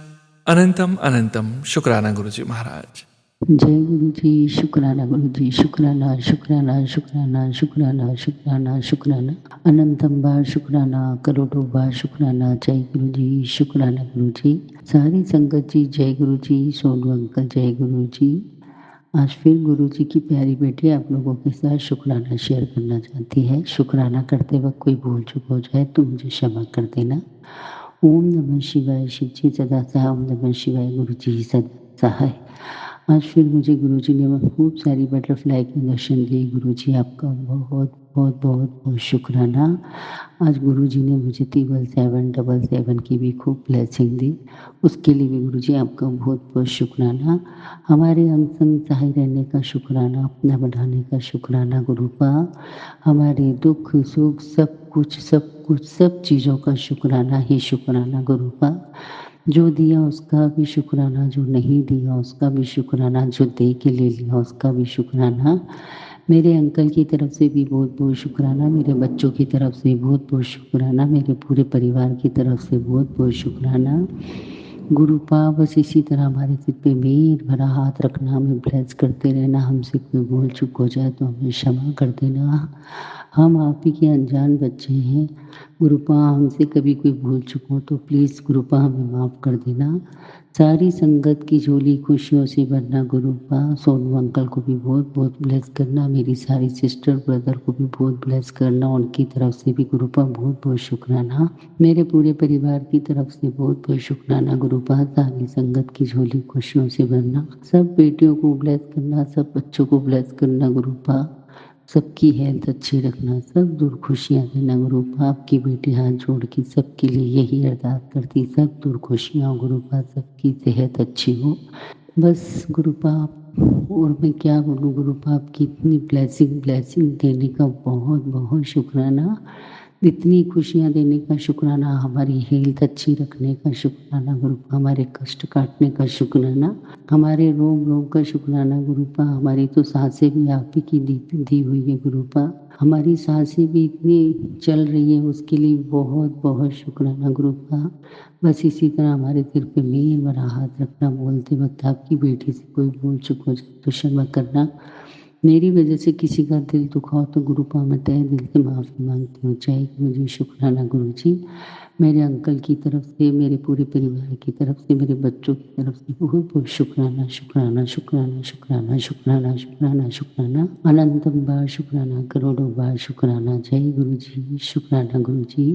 अनंतम अनंतम शुक्राना गुरु जी महाराज। जय गुरु जी। शुक्राना गुरु जी। शुक्राना शुक्राना शुक्राना शुक्राना शुक्राना शुक्राना, अनंतम बार शुक्राना, करोड़ों बार शुक्राना। जय गुरु जी। शुक्राना गुरु जी। सारी संगत जी जय गुरु जी। सोनू अंकल जय गुरु जी। आज फिर गुरु जी की प्यारी बेटी आप लोगों के साथ शुक्राना शेयर करना चाहती है। शुक्राना करते वक्त कोई भूल चूक हो जाए तो मुझे क्षमा कर देना। ओम नमः शिवाय, शिव जी सदा सहाय। ओम नमः शिवाय, गुरु जी सदा सहाय। आज फिर मुझे गुरु जी ने खूब सारी बटरफ्लाई के दर्शन दिए। गुरु जी आपका बहुत बहुत बहुत बहुत शुक्राना। आज गुरु जी ने मुझे 777 की भी खूब ब्लेसिंग दी, उसके लिए भी गुरु जी आपका बहुत बहुत शुक्राना। हमारे अंग संग सहाय रहने का शुक्राना, अपना बढ़ाने का शुक्राना गुरु पा। हमारे दुख सुख सब चीज़ों का शुक्राना ही शुक्राना गुरु पा। जो दिया उसका भी शुक्राना, जो नहीं दिया उसका भी शुक्राना, जो दे के ले लिया उसका भी शुक्राना। मेरे अंकल की तरफ से भी बहुत बहुत शुक्राना, मेरे बच्चों की तरफ से बहुत बहुत शुक्राना, मेरे पूरे परिवार की तरफ से बहुत बहुत शुक्राना। गुरु पा बस इसी तरह हमारे सिर पे मेहर भरा हाथ रखना, हमें ब्लेस करते रहना। हमसे कोई भूल चूक हो जाए तो हमें क्षमा कर देना। हम आप ही के अनजान बच्चे हैं। गुरुपा हमसे कभी कोई भूल चूक हो तो प्लीज़ गुरुपा हमें माफ़ कर देना। सारी संगत की झोली खुशियों से भरना गुरुपा। सोनू अंकल को भी बहुत बहुत ब्लेस करना, मेरी सारी सिस्टर ब्रदर को भी बहुत ब्लेस करना, उनकी तरफ से भी गुरुपा बहुत बहुत शुक्राना। मेरे पूरे परिवार की तरफ से बहुत बहुत शुक्राना गुरुपा। सारी संगत की झोली खुशियों से भरना, सब बेटियों को ब्लेस करना, सब बच्चों को ब्लेस करना गुरुपा। सबकी हेल्थ अच्छी रखना, सब दूर खुशियाँ देना गुरुपा। आपकी बेटी हाथ जोड़ के सबके लिए यही अरदास करती, सब दूर खुशियाँ हो गुरुपा, सबकी सेहत अच्छी हो बस गुरुपा। और मैं क्या बोलूँ गुरुपा, आपकी इतनी ब्लेसिंग देने का बहुत बहुत शुक्राना, इतनी खुशियाँ देने का शुक्राना, हमारी हेल्थ अच्छी रखने का शुक्राना गुरुपा, हमारे कष्ट काटने का शुक्राना, हमारे रोग रोग का शुक्राना गुरुपा। हमारी तो सांसें भी आप ही की दी हुई है गुरुपा, हमारी सांसें भी इतनी चल रही है उसके लिए बहुत बहुत शुक्राना गुरुपा। बस इसी तरह हमारे सिर पे मेहर भरा हाथ रखना, बोलते वक्त आपकी बेटी से कोई भूल चूक हो जाए तो क्षमा करना। मेरी वजह से किसी का दिल दुखा हो तो गुरुपा मैं तहे दिल से माफ़ी मांगती हूँ। जय गुरु जी। शुक्राना गुरु जी। मेरे अंकल की तरफ से, मेरे पूरे परिवार की तरफ से, मेरे बच्चों की तरफ से बहुत बहुत शुक्राना शुक्राना शुक्राना शुक्राना शुक्राना शुक्राना शुक्राना, अनंतम बार शुक्राना, करोड़ों बार शुक्राना। जय गुरु जी। शुक्राना गुरु जी।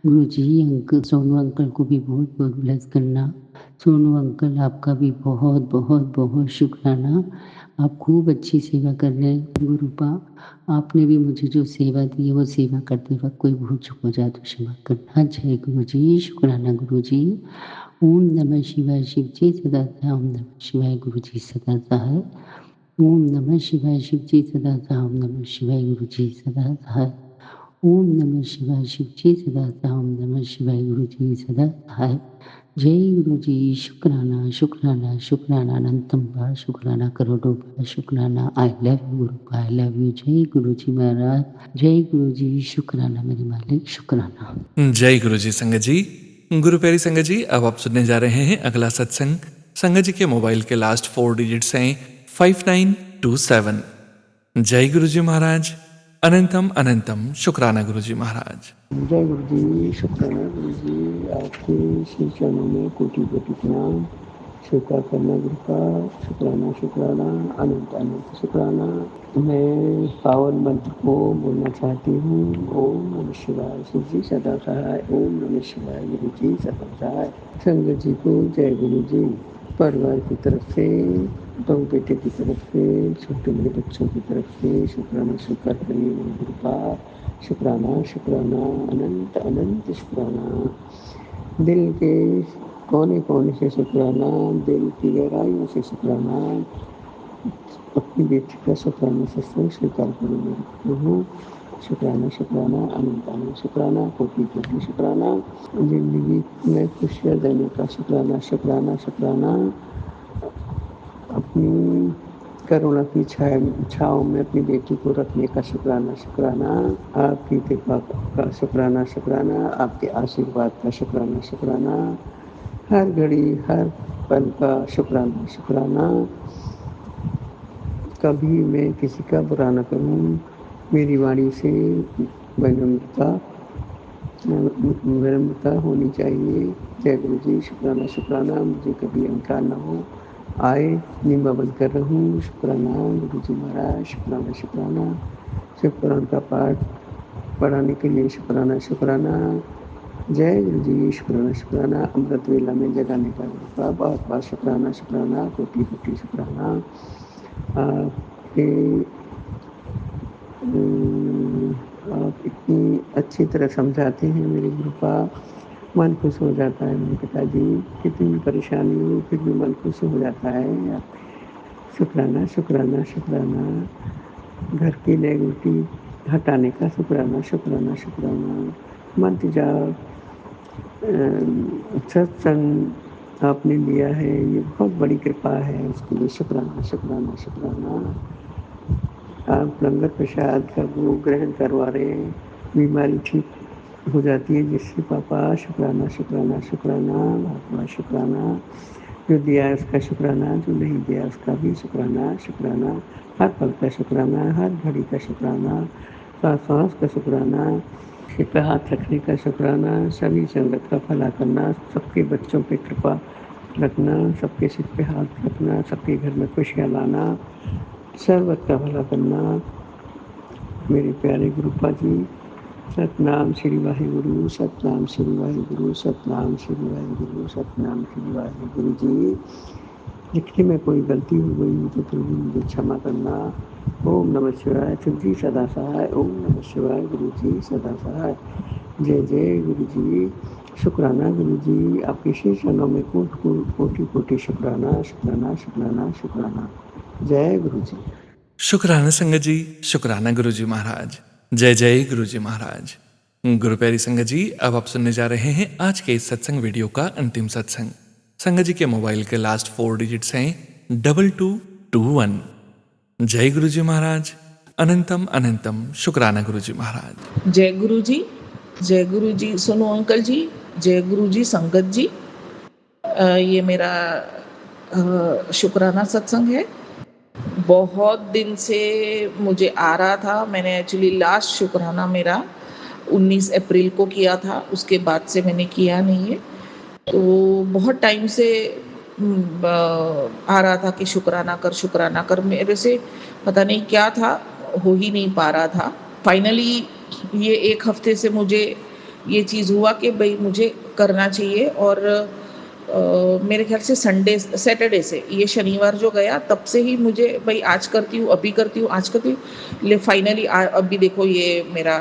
गुरु जी अंकल सोनू अंकल को भी बहुत बहुत ब्लेस करना। सोनू अंकल आपका भी बहुत बहुत बहुत शुक्राना, आप खूब अच्छी सेवा कर रहे हैं गुरुपा। आपने भी मुझे जो सेवा दी है वो सेवा करते वक्त कोई भूल चूक हो जाए तो क्षमा करना। जय गुरु जी। शुक्राना गुरु जी। ओम नमः शिवाय, शिव जी सदा सहाय। ओम नमः शिवाय, गुरु जी सदा सहाय। ओम नमः शिवाय, शिव जी सदा सहाय। ओम नमः शिवाय, गुरु जी सदा सहाय। ओम नमः शिवाय शिव जी सदा सहाय। ओम नमः शिवाय गुरु जी सदा सहाय। जय गुरु जी। शुक्राना शुक्राना शुक्राना अनंतम बार शुक्राना करोड़ों बार शुक्राना। I love you Guru, I love you. जय गुरु जी महाराज, जय गुरु जी। शुक्राना मेरे मालिक, शुक्राना। जय गुरु जी संगत जी। गुरु प्यारी संगत जी, अब आप सुनने जा रहे हैं अगला सत्संग। संगत जी के मोबाइल के लास्ट 4 डिजिट्स हैं 5927। जय गुरु जी महाराज। अनंतम अनंतम शुक्राना गुरु जी महाराज। जय गुरु जी। शुक्राना गुरु जी। आपके श्री चरणों में कोटि कोटि प्रणाम। स्वीकार करना गुरु का। शुक्राना शुक्राना अनंत अनंत शुक्राना। मैं पावन मंत्र को बोलना चाहती हूँ। ओम नमः शिवाय शिव जी सदा सहाय। ओम नमः शिवाय गुरु जी सदा सहाय। संगत जी को जय गुरु जी। परिवार की तरफ से, बहू बेटे की तरफ से, छोटे बड़े बच्चों की तरफ से शुक्राना स्वीकार करिए गुरु का। शुक्राना शुक्राना अनंत अनंत शुक्राना। दिल के कोने कोने से शुक्राना, दिल की गहराइयों से शुक्राना। अपनी बेटी का शुक्राना सत्संग स्वीकार करूँ। शुक्राना शुक्राना अनंत अनंत शुक्राना, कोटि कोटि शुक्राना। जिंदगी में खुशियाँ देने का शुक्राना शुक्राना शुक्राना। अपनी करुणा की छाँव में अपनी बेटी को रखने का शुक्राना शुक्राना। आपकी कृपा का शुक्राना शुक्राना, आपके आशीर्वाद का शुक्राना शुक्राना। हर घड़ी हर पल का शुक्राना शुक्राना। कभी मैं किसी का बुरा न करूं। मेरी वाणी से विनम्रता होनी चाहिए। जय गुरु जी। शुक्राना शुक्राना। मुझे कभी अहंकार न हो आए, निम्बा बंद कर रहूँ। शुक्राना गुरु जी महाराज। शुक्राना शुक्राना। शिव पुराण का पाठ पढ़ाने के लिए शुक्राना शुक्राना। जय गुरु जी। शुक्राना शुक्राना। अमृत वेला में जगाने का गुरु का बहुत बहुत शुक्राना शुक्राना, कोटि कोटि शुक्राना। आपके आप इतनी अच्छी तरह समझाते हैं मेरे गुरु का, मन खुश हो जाता है मेरे पिताजी। कितनी परेशानी हो फिर भी मन खुश हो जाता है। शुक्राना शुक्राना शुक्राना। घर की नेगेटिविटी हटाने का शुक्राना शुक्राना शुक्राना। मंत्र जाप सत्संग आपने लिया है, ये बहुत बड़ी कृपा है, उसके लिए शुक्राना शुक्राना शुक्राना। आप लंगर प्रसाद का वो ग्रहण करवा रहे हैं, बीमारी ठीक हो जाती है जिससे पापा शुक्राना शुक्राना शुक्राना, बहुत बहुत शुक्राना। जो दिया है उसका शुक्राना, जो नहीं दिया उसका भी शुक्राना शुक्राना। हर पल का शुक्राना, हर घड़ी का शुक्राना, सांस का शुक्राना, सिर पे हाथ रखने का शुक्राना। सभी संगत का भला करना, सबके बच्चों पे कृपा रखना, सबके सिर पे हाथ रखना, सबके घर में खुशियाँ लाना, सर्वत का भला करना। मेरे प्यारे गुरुपा जी, सतनाम श्री वाहिगुरु, सतनाम श्री वाहिगुरु, सतनाम श्री वाहिगुरु, सतनाम श्री वाहिगुरु जी। लिखने में कोई गलती हो गई तो फिर भी मुझे क्षमा करना। ओम नमः शिवाय शिव जी सदा सहाय। ओम नमः शिवाय गुरु जी सदा सहाय। जय जय गुरु जी। शुक्राना गुरु जी। आपके श्री चरणों में कोटि कोटि शुक्राना शुक्राना शुक्राना शुक्राना। जय गुरु जी। शुक्राना संगत जी। शुक्राना गुरु जी महाराज। जय जय गुरु जी महाराज। गुरु प्यारी संगत जी, अब आप सुनने जा रहे हैं आज के इस सत्संग वीडियो का अंतिम सत्संग। संगत जी के मोबाइल के लास्ट 4 डिजिट्स हैं 2221। जय गुरु जी महाराज। अनंतम अनंतम शुक्राना गुरु जी महाराज। जय गुरु जी। जय गुरु जी सोनू अंकल जी। जय गुरु जी संगत जी। ये मेरा शुक्राना सत्संग है। बहुत दिन से मुझे आ रहा था। मैंने एक्चुअली लास्ट शुक्राना मेरा 19 अप्रैल को किया था, उसके बाद से मैंने किया नहीं है। तो बहुत टाइम से आ रहा था कि शुक्राना कर, मेरे से पता नहीं क्या था, हो ही नहीं पा रहा था। फाइनली ये 1 हफ्ते से मुझे ये चीज़ हुआ कि भाई मुझे करना चाहिए। और मेरे ख्याल से सैटरडे से, ये शनिवार जो गया तब से ही मुझे भाई आज करती हूँ, अभी करती हूँ, आज करती हूँ। ले फाइनली अभी देखो ये मेरा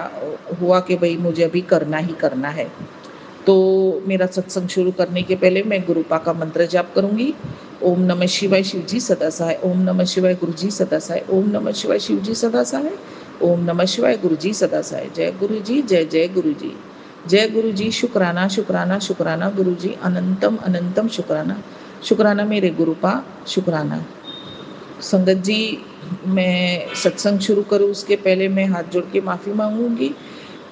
हुआ कि भाई मुझे अभी करना ही करना है। तो मेरा सत्संग शुरू करने के पहले मैं गुरुपा का मंत्र जाप करूंगी। ओम नमः शिवाय शिवजी सदा सहाय, ओम नमः शिवाय गुरुजी सदा सहाय, ओम नमः शिवाय शिवजी सदा सहाय, ओम नमः शिवाय गुरुजी सदा सहाय। जय गुरु जी, जय जय गुरु जी, जय गुरु जी। शुक्राना शुक्राना शुक्राना गुरु जी, अनंतम अनंतम शुक्राना, शुक्राना मेरे गुरुपा, शुक्राना। संगत जी, मैं सत्संग शुरू करूँ उसके पहले मैं हाथ जोड़ के माफ़ी मांगूंगी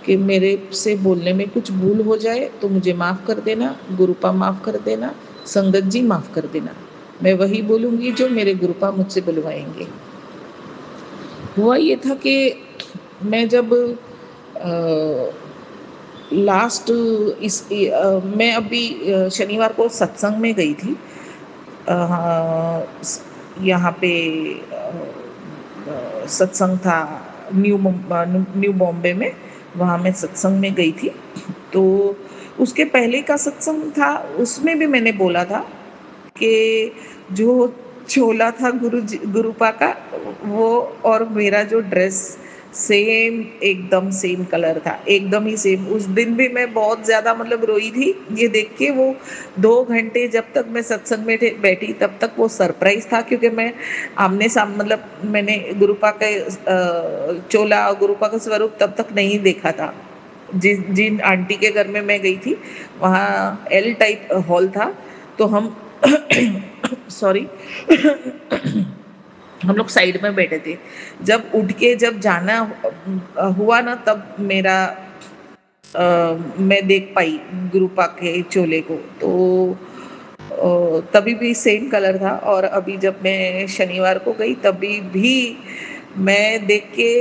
कि मेरे से बोलने में कुछ भूल हो जाए तो मुझे माफ़ कर देना, गुरुपा माफ़ कर देना, संगत जी माफ़ कर देना। मैं वही बोलूँगी जो मेरे गुरुपा मुझसे बुलवाएंगे। हुआ ये था कि मैं जब लास्ट मैं अभी शनिवार को सत्संग में गई थी, यहाँ पे सत्संग था न्यू बॉम्बे में, वहाँ मैं सत्संग में गई थी। तो उसके पहले का सत्संग था, उसमें भी मैंने बोला था कि जो चोला था गुरुपा का, वो और मेरा जो ड्रेस सेम, एकदम सेम कलर था, एकदम ही सेम। उस दिन भी मैं बहुत ज्यादा मतलब रोई थी ये देख के। वो 2 घंटे जब तक मैं सत्संग में बैठी तब तक वो सरप्राइज था, क्योंकि मैं आमने सामने मतलब मैंने गुरुपा का चोला और गुरुपा का स्वरूप तब तक नहीं देखा था। जिन आंटी के घर में मैं गई थी वहाँ एल टाइप हॉल था, तो हम सॉरी हम लोग साइड में बैठे थे। जब उठ के जब जाना हुआ ना, तब मेरा मैं देख पाई गुरुपा के चोले को। तो तभी भी सेम कलर था, और अभी जब मैं शनिवार को गई तभी भी मैं देख के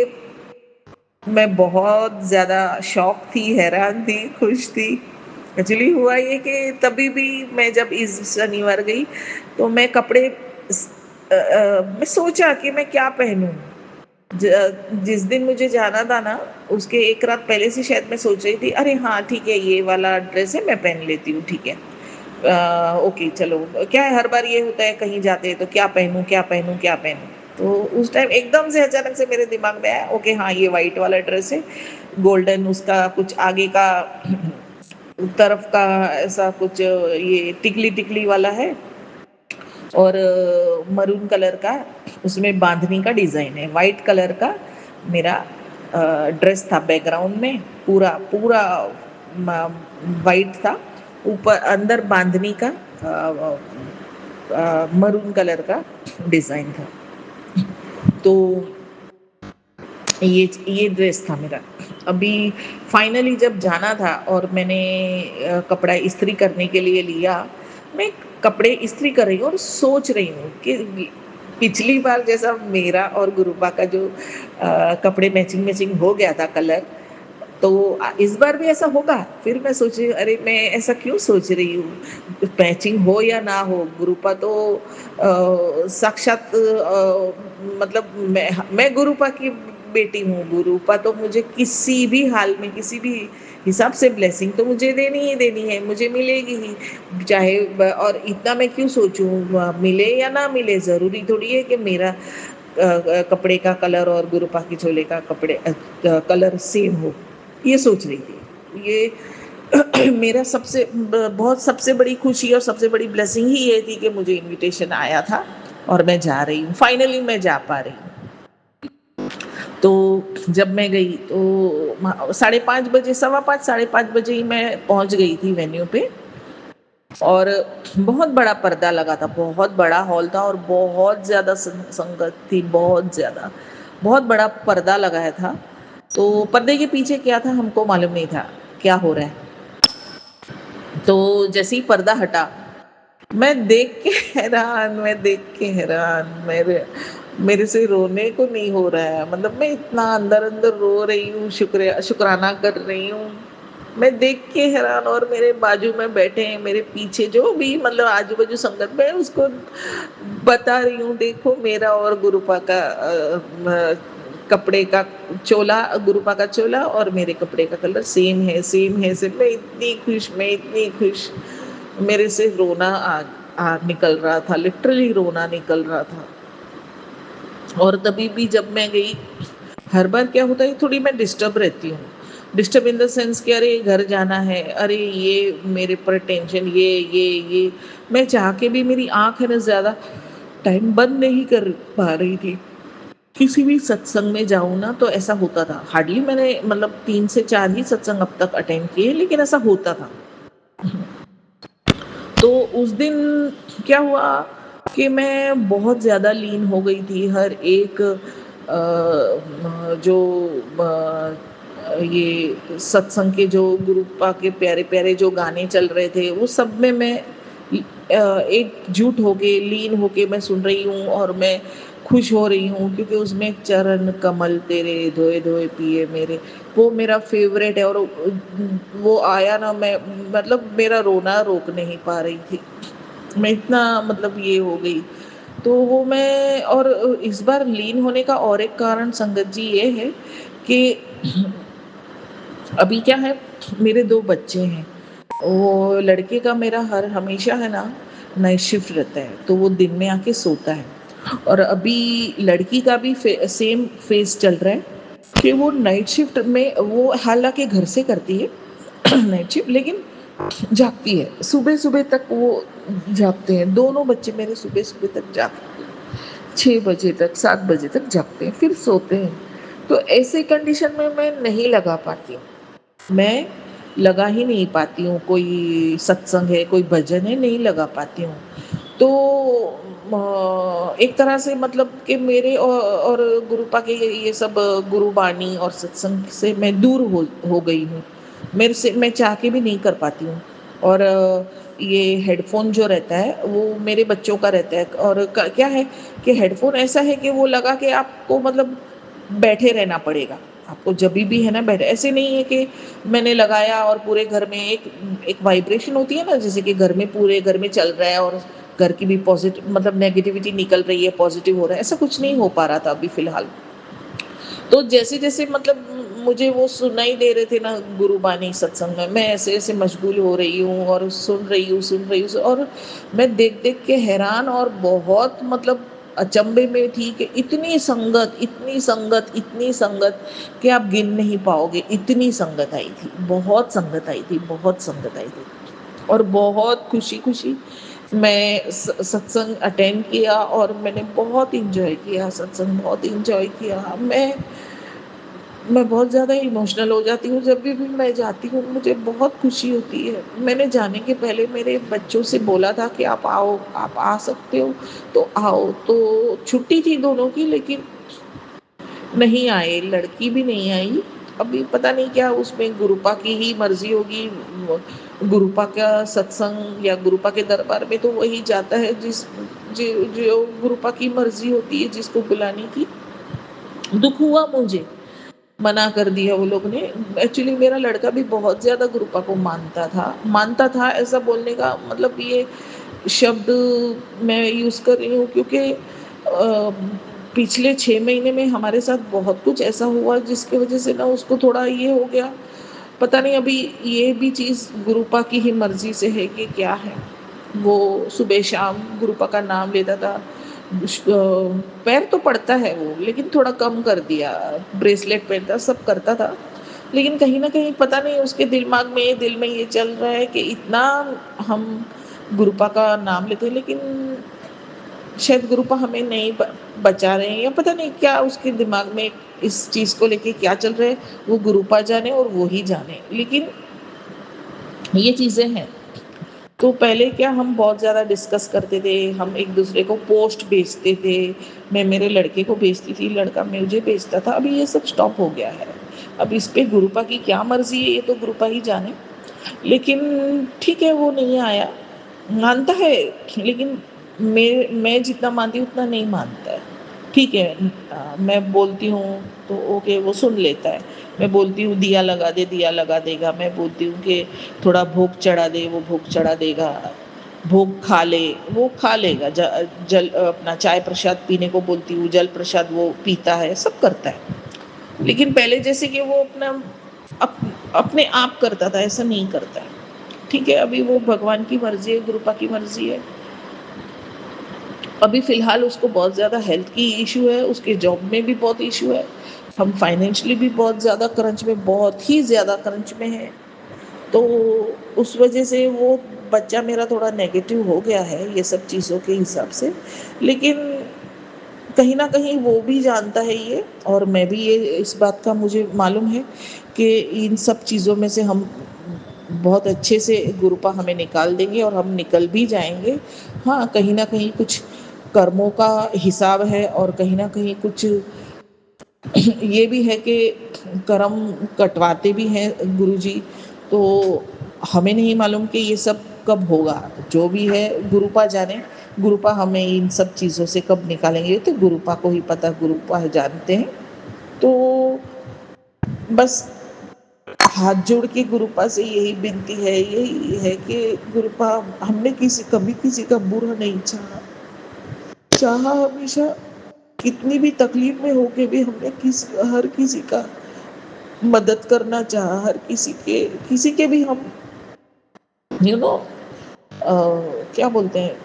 मैं बहुत ज़्यादा शॉक थी, हैरान थी, खुश थी। एक्चुअली हुआ ये कि तभी भी मैं जब इस शनिवार गई तो मैं कपड़े मैं सोचा कि मैं क्या पहनूं। जिस दिन मुझे जाना था ना, उसके एक रात पहले से शायद मैं सोच रही थी, अरे हाँ ठीक है, ये वाला ड्रेस है, मैं पहन लेती हूँ, ठीक है, ओके चलो। क्या है, हर बार ये होता है कहीं जाते हैं तो क्या पहनूं क्या पहनूं क्या पहनूं। तो उस टाइम एकदम से अचानक से मेरे दिमाग में आया, ओके हाँ ये वाइट वाला ड्रेस है, गोल्डन उसका कुछ आगे का तरफ का ऐसा कुछ ये टिकली टिकली वाला है, और मरून कलर का उसमें बांधनी का डिजाइन है। वाइट कलर का मेरा ड्रेस था, बैकग्राउंड में पूरा पूरा वाइट था, ऊपर अंदर बांधनी का मरून कलर का डिजाइन था। तो ये ड्रेस था मेरा। अभी फाइनली जब जाना था और मैंने कपड़ा इस्त्री करने के लिए लिया, मैं कपड़े इस्त्री कर रही हूँ और सोच रही हूँ कि पिछली बार जैसा मेरा और गुरुपा का जो कपड़े मैचिंग मैचिंग हो गया था कलर, तो इस बार भी ऐसा होगा। फिर मैं सोच रही हूँ, अरे मैं ऐसा क्यों सोच रही हूँ, मैचिंग हो या ना हो, गुरुपा तो साक्षात मतलब मैं गुरुपा की बेटी हूँ। गुरुपा तो मुझे किसी भी हाल में किसी भी हिसाब से ब्लेसिंग तो मुझे देनी ही देनी है, मुझे मिलेगी ही चाहे। और इतना मैं क्यों सोचूं, मिले या ना मिले, जरूरी थोड़ी है कि मेरा कपड़े का कलर और गुरुपा की चोले का कपड़े कलर सेम हो। ये सोच रही थी। ये मेरा बहुत सबसे बड़ी खुशी और सबसे बड़ी ब्लेसिंग ही ये थी कि मुझे इनविटेशन आया था और मैं जा रही हूँ, फाइनली मैं जा पा रही हूँ। तो जब मैं गई तो 5:30 बजे, 5:15 5:30 बजे ही मैं पहुंच गई थी वेन्यू पे, और बहुत बड़ा पर्दा लगा था, बहुत बड़ा हॉल था और बहुत ज्यादा संगत थी, बहुत ज्यादा, बहुत बड़ा पर्दा लगाया था। तो पर्दे के पीछे क्या था हमको मालूम नहीं था क्या हो रहा है। तो जैसे ही पर्दा हटा, मैं देख के हैरान, मेरे से रोने को नहीं हो रहा है। मतलब मैं इतना अंदर अंदर रो रही हूँ, शुक्राना कर रही हूँ। मैं देख के हैरान, और मेरे बाजू में बैठे हैं, मेरे पीछे जो भी मतलब आजू बाजू संगत में, उसको बता रही हूँ, देखो मेरा और गुरुपा का कपड़े का चोला, गुरुपा का चोला और मेरे कपड़े का कलर सेम है, सेम है, सेम। मैं इतनी खुश, मेरे से रोना आ निकल रहा था, लिटरली रोना निकल रहा था। और तभी भी जब मैं गई, हर बार क्या होता है थोड़ी मैं डिस्टर्ब रहती हूँ, डिस्टर्ब इन द सेंस कि अरे घर जाना है, अरे ये मेरे पर टेंशन, ये मैं चाह के भी मेरी आँख है ना ज़्यादा टाइम बंद नहीं कर पा रही थी। किसी भी सत्संग में जाऊँ ना तो ऐसा होता था। हार्डली मैंने मतलब 3 से 4 ही सत्संग अब तक अटेंड किए, लेकिन ऐसा होता था। तो उस दिन क्या हुआ कि मैं बहुत ज़्यादा लीन हो गई थी हर एक जो ये सत्संग के जो गुरुपा के प्यारे-प्यारे जो गाने चल रहे थे, वो सब में मैं एकजुट होके, लीन होके मैं सुन रही हूँ और मैं खुश हो रही हूँ, क्योंकि उसमें चरण कमल तेरे धोए-धोए पिए मेरे, वो मेरा फ़ेवरेट है। और वो आया ना, मैं मतलब मेरा रोना रोक नहीं पा रही थी। मैं इतना मतलब ये हो गई। तो वो मैं और इस बार लीन होने का और एक कारण संगत जी ये है कि अभी क्या है, मेरे 2 बच्चे हैं। वो लड़के का मेरा हर हमेशा है ना नाइट शिफ्ट रहता है, तो वो दिन में आके सोता है। और अभी लड़की का भी सेम फेज़ चल रहा है कि वो नाइट शिफ्ट में, वो हालाँकि घर से करती है नाइट शिफ्ट, लेकिन जागती है। सुबह-सुबह तक वो जागते हैं। दोनों बच्चे मेरे सुबह-सुबह तक जागते हैं। 6 बजे तक, 7 बजे तक जागते हैं, फिर सोते हैं। तो ऐसे कंडीशन में मैं नहीं लगा पाती हूँ। मैं लगा ही नहीं पाती हूँ, कोई सत्संग है, कोई भजन है, नहीं लगा पाती हूँ। तो एक तरह से मतलब कि मेरे और गुरुपा के ये सब गुरुबानी और सत्संग से मैं दूर हो गई हूँ। मेरे से मैं चाह के भी नहीं कर पाती हूँ। और ये हेडफ़ोन जो रहता है, वो मेरे बच्चों का रहता है। और क क्या है कि हेडफ़ोन ऐसा है कि वो लगा के आपको मतलब बैठे रहना पड़ेगा। आपको जभी भी है ना बैठे, ऐसे नहीं है कि मैंने लगाया और पूरे घर में एक एक वाइब्रेशन होती है ना, जैसे कि घर में पूरे घर में चल रहा है और घर की भी मतलब नेगेटिविटी निकल रही है, पॉजिटिव हो रहा है, ऐसा कुछ नहीं हो पा रहा था अभी फ़िलहाल। तो जैसे-जैसे मतलब मुझे वो सुनाई दे रहे थे ना गुरुबानी सत्संग में, मैं ऐसे-ऐसे मशगूल हो रही हूँ और सुन रही हूँ और मैं देख-देख के हैरान और बहुत मतलब अचंभे में थी कि इतनी संगत कि आप गिन नहीं पाओगे, इतनी संगत आई थी। बहुत संगत आई थी, बहुत संगत आई थी। और बहुत खुशी-खुशी मैं सत्संग अटेंड किया और मैंने बहुत एन्जॉय किया सत्संग, बहुत एन्जॉय किया। मैं बहुत ज़्यादा इमोशनल हो जाती हूँ, जब भी मैं जाती हूँ मुझे बहुत खुशी होती है। मैंने जाने के पहले मेरे बच्चों से बोला था कि आप आओ, आप आ सकते हो तो आओ। तो छुट्टी थी दोनों की, लेकिन नहीं आए, लड़की भी नहीं आई। अभी पता नहीं क्या उसमें गुरुपा की ही मर्ज़ी होगी। गुरुपा का सत्संग या गुरुपा के दरबार में तो वही जाता है जो गुरुपा की मर्ज़ी होती है जिसको बुलाने की। दुःख हुआ मुझे, मना कर दिया वो लोग ने। एक्चुअली मेरा लड़का भी बहुत ज़्यादा गुरुपा को मानता था, ऐसा बोलने का मतलब ये शब्द मैं यूज़ कर रही हूँ, क्योंकि पिछले 6 महीने में हमारे साथ बहुत कुछ ऐसा हुआ जिसकी वज़ह से ना उसको थोड़ा ये हो गया। पता नहीं अभी ये भी चीज़ गुरुपा की ही मर्ज़ी से है कि क्या है। वो सुबह-शाम गुरुपा का नाम लेता था। पैर तो पड़ता है वो, लेकिन थोड़ा कम कर दिया। ब्रेसलेट पहनता, सब करता था। लेकिन कहीं न कहीं पता नहीं उसके दिल में ये चल रहा है कि इतना हम गुरुपा का नाम लेते हैं, लेकिन शायद गुरुपा हमें नहीं बचा रहे हैं, या पता नहीं क्या उसके दिमाग में इस चीज़ को लेके क्या चल रहा है, वो गुरुपा जाने और वो ही जाने। लेकिन ये चीज़ें हैं। तो पहले क्या हम बहुत ज़्यादा डिस्कस करते थे, हम एक-दूसरे को पोस्ट भेजते थे। मैं मेरे लड़के को भेजती थी, लड़का मुझे भेजता था। अभी ये सब स्टॉप हो गया है। अब इस पे गुरुपा की क्या मर्ज़ी है, ये तो गुरुपा ही जाने। लेकिन ठीक है, वो नहीं आया। मानता है, लेकिन मैं जितना मानती हूँ उतना नहीं मानता है। ठीक है, मैं बोलती हूँ तो ओके वो सुन लेता है। मैं बोलती हूँ दिया लगा दे, दिया लगा देगा। मैं बोलती हूँ कि थोड़ा भोग चढ़ा दे, वो भोग चढ़ा देगा। भोग खा ले, वो खा लेगा। अपना चाय प्रसाद पीने को बोलती हूँ, जल प्रसाद वो पीता है, सब करता है। लेकिन पहले जैसे कि वो अप अपने आप करता था, ऐसा नहीं करता है। ठीक है, अभी वो भगवान की मर्ज़ी है, गुरुपा की मर्ज़ी है। अभी फ़िलहाल उसको बहुत ज़्यादा हेल्थ की इश्यू है, उसके जॉब में भी बहुत इश्यू है। हम फाइनेंशियली भी बहुत ज़्यादा क्रंच में, बहुत ही ज़्यादा क्रंच में हैं। तो उस वजह से वो बच्चा मेरा थोड़ा नेगेटिव हो गया है ये सब चीज़ों के हिसाब से। लेकिन कहीं न कहीं वो भी जानता है ये, और मैं भी ये इस बात का मुझे मालूम है कि इन सब चीज़ों में से हम बहुत अच्छे से गुरुपा हमें निकाल देंगे और हम निकल भी जाएँगे। हाँ, कहीं न कहीं कुछ कर्मों का हिसाब है, और कहीं न कहीं कुछ ये भी है कि कर्म कटवाते भी हैं गुरुजी, तो हमें नहीं मालूम कि ये सब कब होगा। जो भी है गुरुपा जाने, गुरुपा हमें इन सब चीज़ों से कब निकालेंगे तो गुरुपा को ही पता, गुरुपा जानते हैं। तो बस हाथ जोड़ के गुरुपा से यही विनती है, यही है कि गुरुपा, हमने कभी किसी का बुरा नहीं चाहा। चाहा हमेशा, कितनी भी तकलीफ में होके भी हमने हर किसी का मदद करना चाहा, हर किसी के भी हम यू नो क्या बोलते हैं,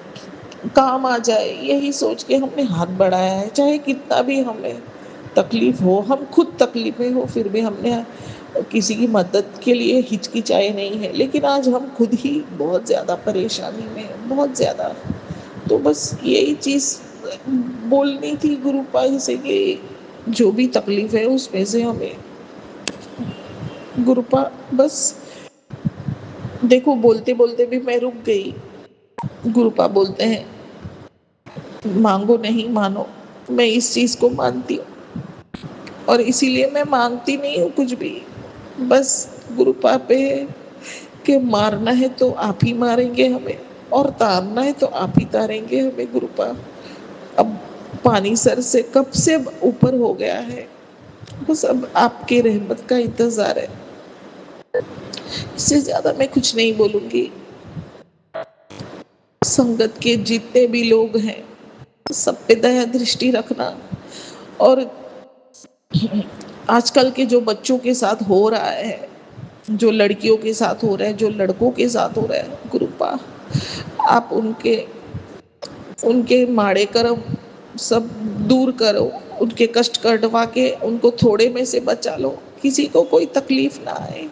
काम आ जाए यही सोच के हमने हाथ बढ़ाया है। चाहे कितना भी हमें तकलीफ हो, हम खुद तकलीफ में हो, फिर भी हमने किसी की मदद के लिए हिचकिचाए नहीं है। लेकिन आज हम खुद ही बहुत ज़्यादा परेशानी में हैं, बहुत ज़्यादा। तो बस यही चीज़ बोलनी थी गुरुपाई से कि जो भी तकलीफ है उसमें से हमें गुरुपा, बस देखो बोलते बोलते भी मैं रुक गई। गुरुपा बोलते हैं मांगो नहीं मानो, मैं इस चीज़ को मानती हूँ और इसीलिए मैं मांगती नहीं हूँ कुछ भी। बस गुरुपा पे है कि मारना है तो आप ही मारेंगे हमें, और तारना है तो आप ही तारेंगे हमें गुरुपा। अब पानी सर से कब से ऊपर हो गया है, बस अब आपके रहमत का इंतजार है। इससे ज्यादा मैं कुछ नहीं बोलूंगी। संगत के जितने भी लोग हैं सब पे दया दृष्टि रखना, और आजकल के जो बच्चों के साथ हो रहा है, जो लड़कियों के साथ हो रहा है, जो लड़कों के साथ हो रहा है, गुरुपा आप उनके उनके माड़े कर्म सब दूर करो, उनके कष्ट कटवा के उनको थोड़े में से बचा लो, किसी को कोई तकलीफ ना आए,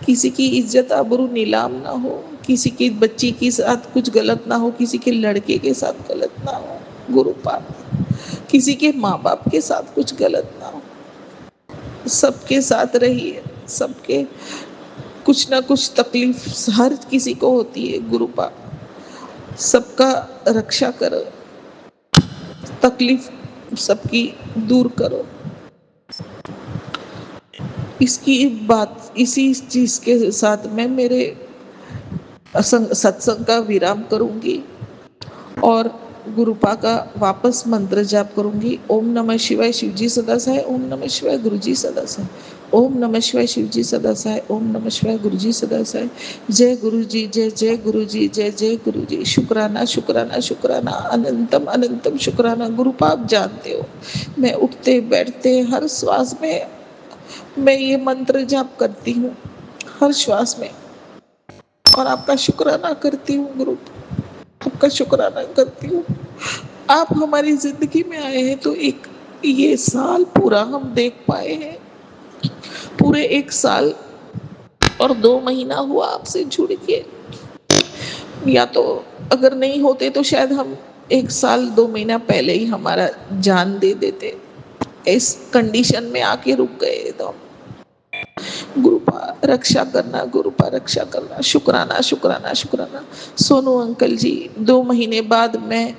किसी की इज्जत आबरू नीलाम ना हो, किसी की बच्ची के साथ कुछ गलत ना हो, किसी के लड़के के साथ गलत ना हो गुरुपा, किसी के माँ बाप के साथ कुछ गलत ना हो। सबके साथ रहिए, सबके कुछ ना कुछ तकलीफ हर किसी को होती है गुरुपा, सबका रक्षा करो, तकलीफ सबकी दूर करो। इसकी बात, इसी चीज के साथ मैं मेरे सत्संग का विराम करूंगी और गुरुपा का वापस मंत्र जाप करूंगी। ओम नमः शिवाय शिवजी सदा सहाय, ओम नमः शिवाय गुरुजी सदा सहाय, ओम नमः शिवाय शिवजी सदा सहाय, ओम नमः शिवाय गुरुजी सदा सहाय। जय गुरुजी, जय जय गुरुजी, जय जय गुरुजी। शुक्राना शुक्राना शुक्राना, अनंतम अनंतम शुक्राना। गुरुपा आप जानते हो मैं उठते बैठते हर श्वास में मैं ये मंत्र जाप करती हूँ, हर श्वास में, और आपका शुक्राना करती हूँ गुरु, आपका शुक्राना करती हूँ। आप हमारी जिंदगी में आए हैं तो एक ये साल पूरा हम देख पाए हैं, पूरे 1 साल और 2 महीना हुआ आपसे जुड़ के, या तो अगर नहीं होते तो शायद हम 1 साल 2 महीना पहले ही हमारा जान दे देते। इस कंडीशन में आके रुक गए तो गुरुपा रक्षा करना, गुरुपा रक्षा करना। शुक्राना शुक्राना शुक्राना। सोनू अंकल जी 2 महीने बाद मैं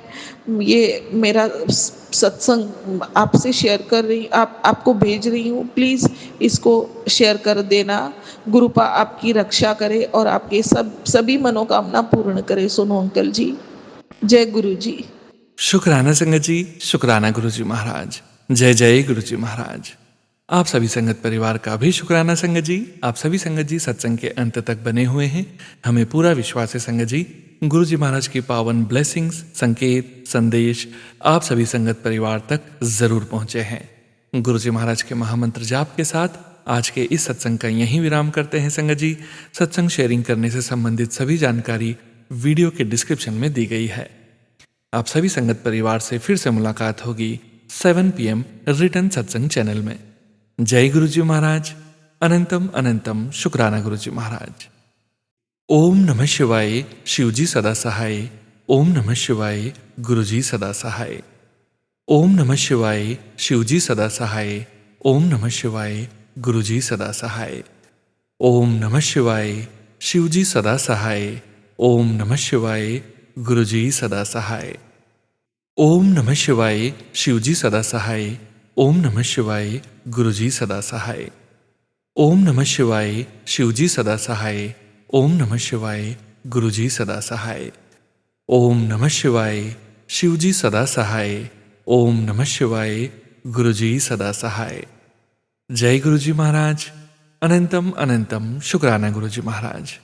ये मेरा सत्संग आपसे शेयर कर रही, आपको भेज रही हूँ, प्लीज इसको शेयर कर देना। गुरुपा आपकी रक्षा करे और आपके सभी मनोकामना पूर्ण करे। सोनू अंकल जी, जय गुरु जी। शुक्राना संगत जी, शुक्राना गुरु जी महाराज। जय जय गुरु जी महाराज। आप सभी संगत परिवार का भी शुक्राना संगत जी। आप सभी संगत जी सत्संग के अंत तक बने हुए हैं। हमें पूरा विश्वास है संगत जी, गुरु जी महाराज की पावन ब्लेसिंग्स, संकेत, संदेश आप सभी संगत परिवार तक जरूर पहुंचे हैं। गुरु जी महाराज के महामंत्र जाप के साथ आज के इस सत्संग का यहीं विराम करते हैं संगत जी। सत्संग शेयरिंग करने से संबंधित सभी जानकारी वीडियो के डिस्क्रिप्शन में दी गई है। आप सभी संगत परिवार से फिर से मुलाकात होगी 7 PM रिटर्न सत्संग चैनल में। जय गुरु जी महाराज। अनंतम अनंतम शुक्राना गुरु जी महाराज। ओम नमः शिवाय। शिवजी सदा सहाय। ओम नमः शिवाय। गुरुजी सदा सहाय। ओम नमः शिवाय। शिवजी सदा सहाय। ओम नमः शिवाय। गुरुजी सदा सहाय। ओम नमः शिवाय। शिवजी सदा सहाय। ओम नमः शिवाय। गुरुजी सदा सहाय। ओम नमः शिवाय। शिवजी सदा सहाय। ओम नमः शिवाय। गुरुजी सदा सहाय। ओम नमः शिवाय। शिवजी सदा सहाय। ओम नमः शिवाय। गुरुजी सदा सहाय। ओम नमः शिवाय। शिवजी सदा सहाय। ओम नमः शिवाय। गुरुजी सदा सहाय। जय गुरु जी महाराज। अनंतम अनंतम शुक्राना गुरु जी महाराज।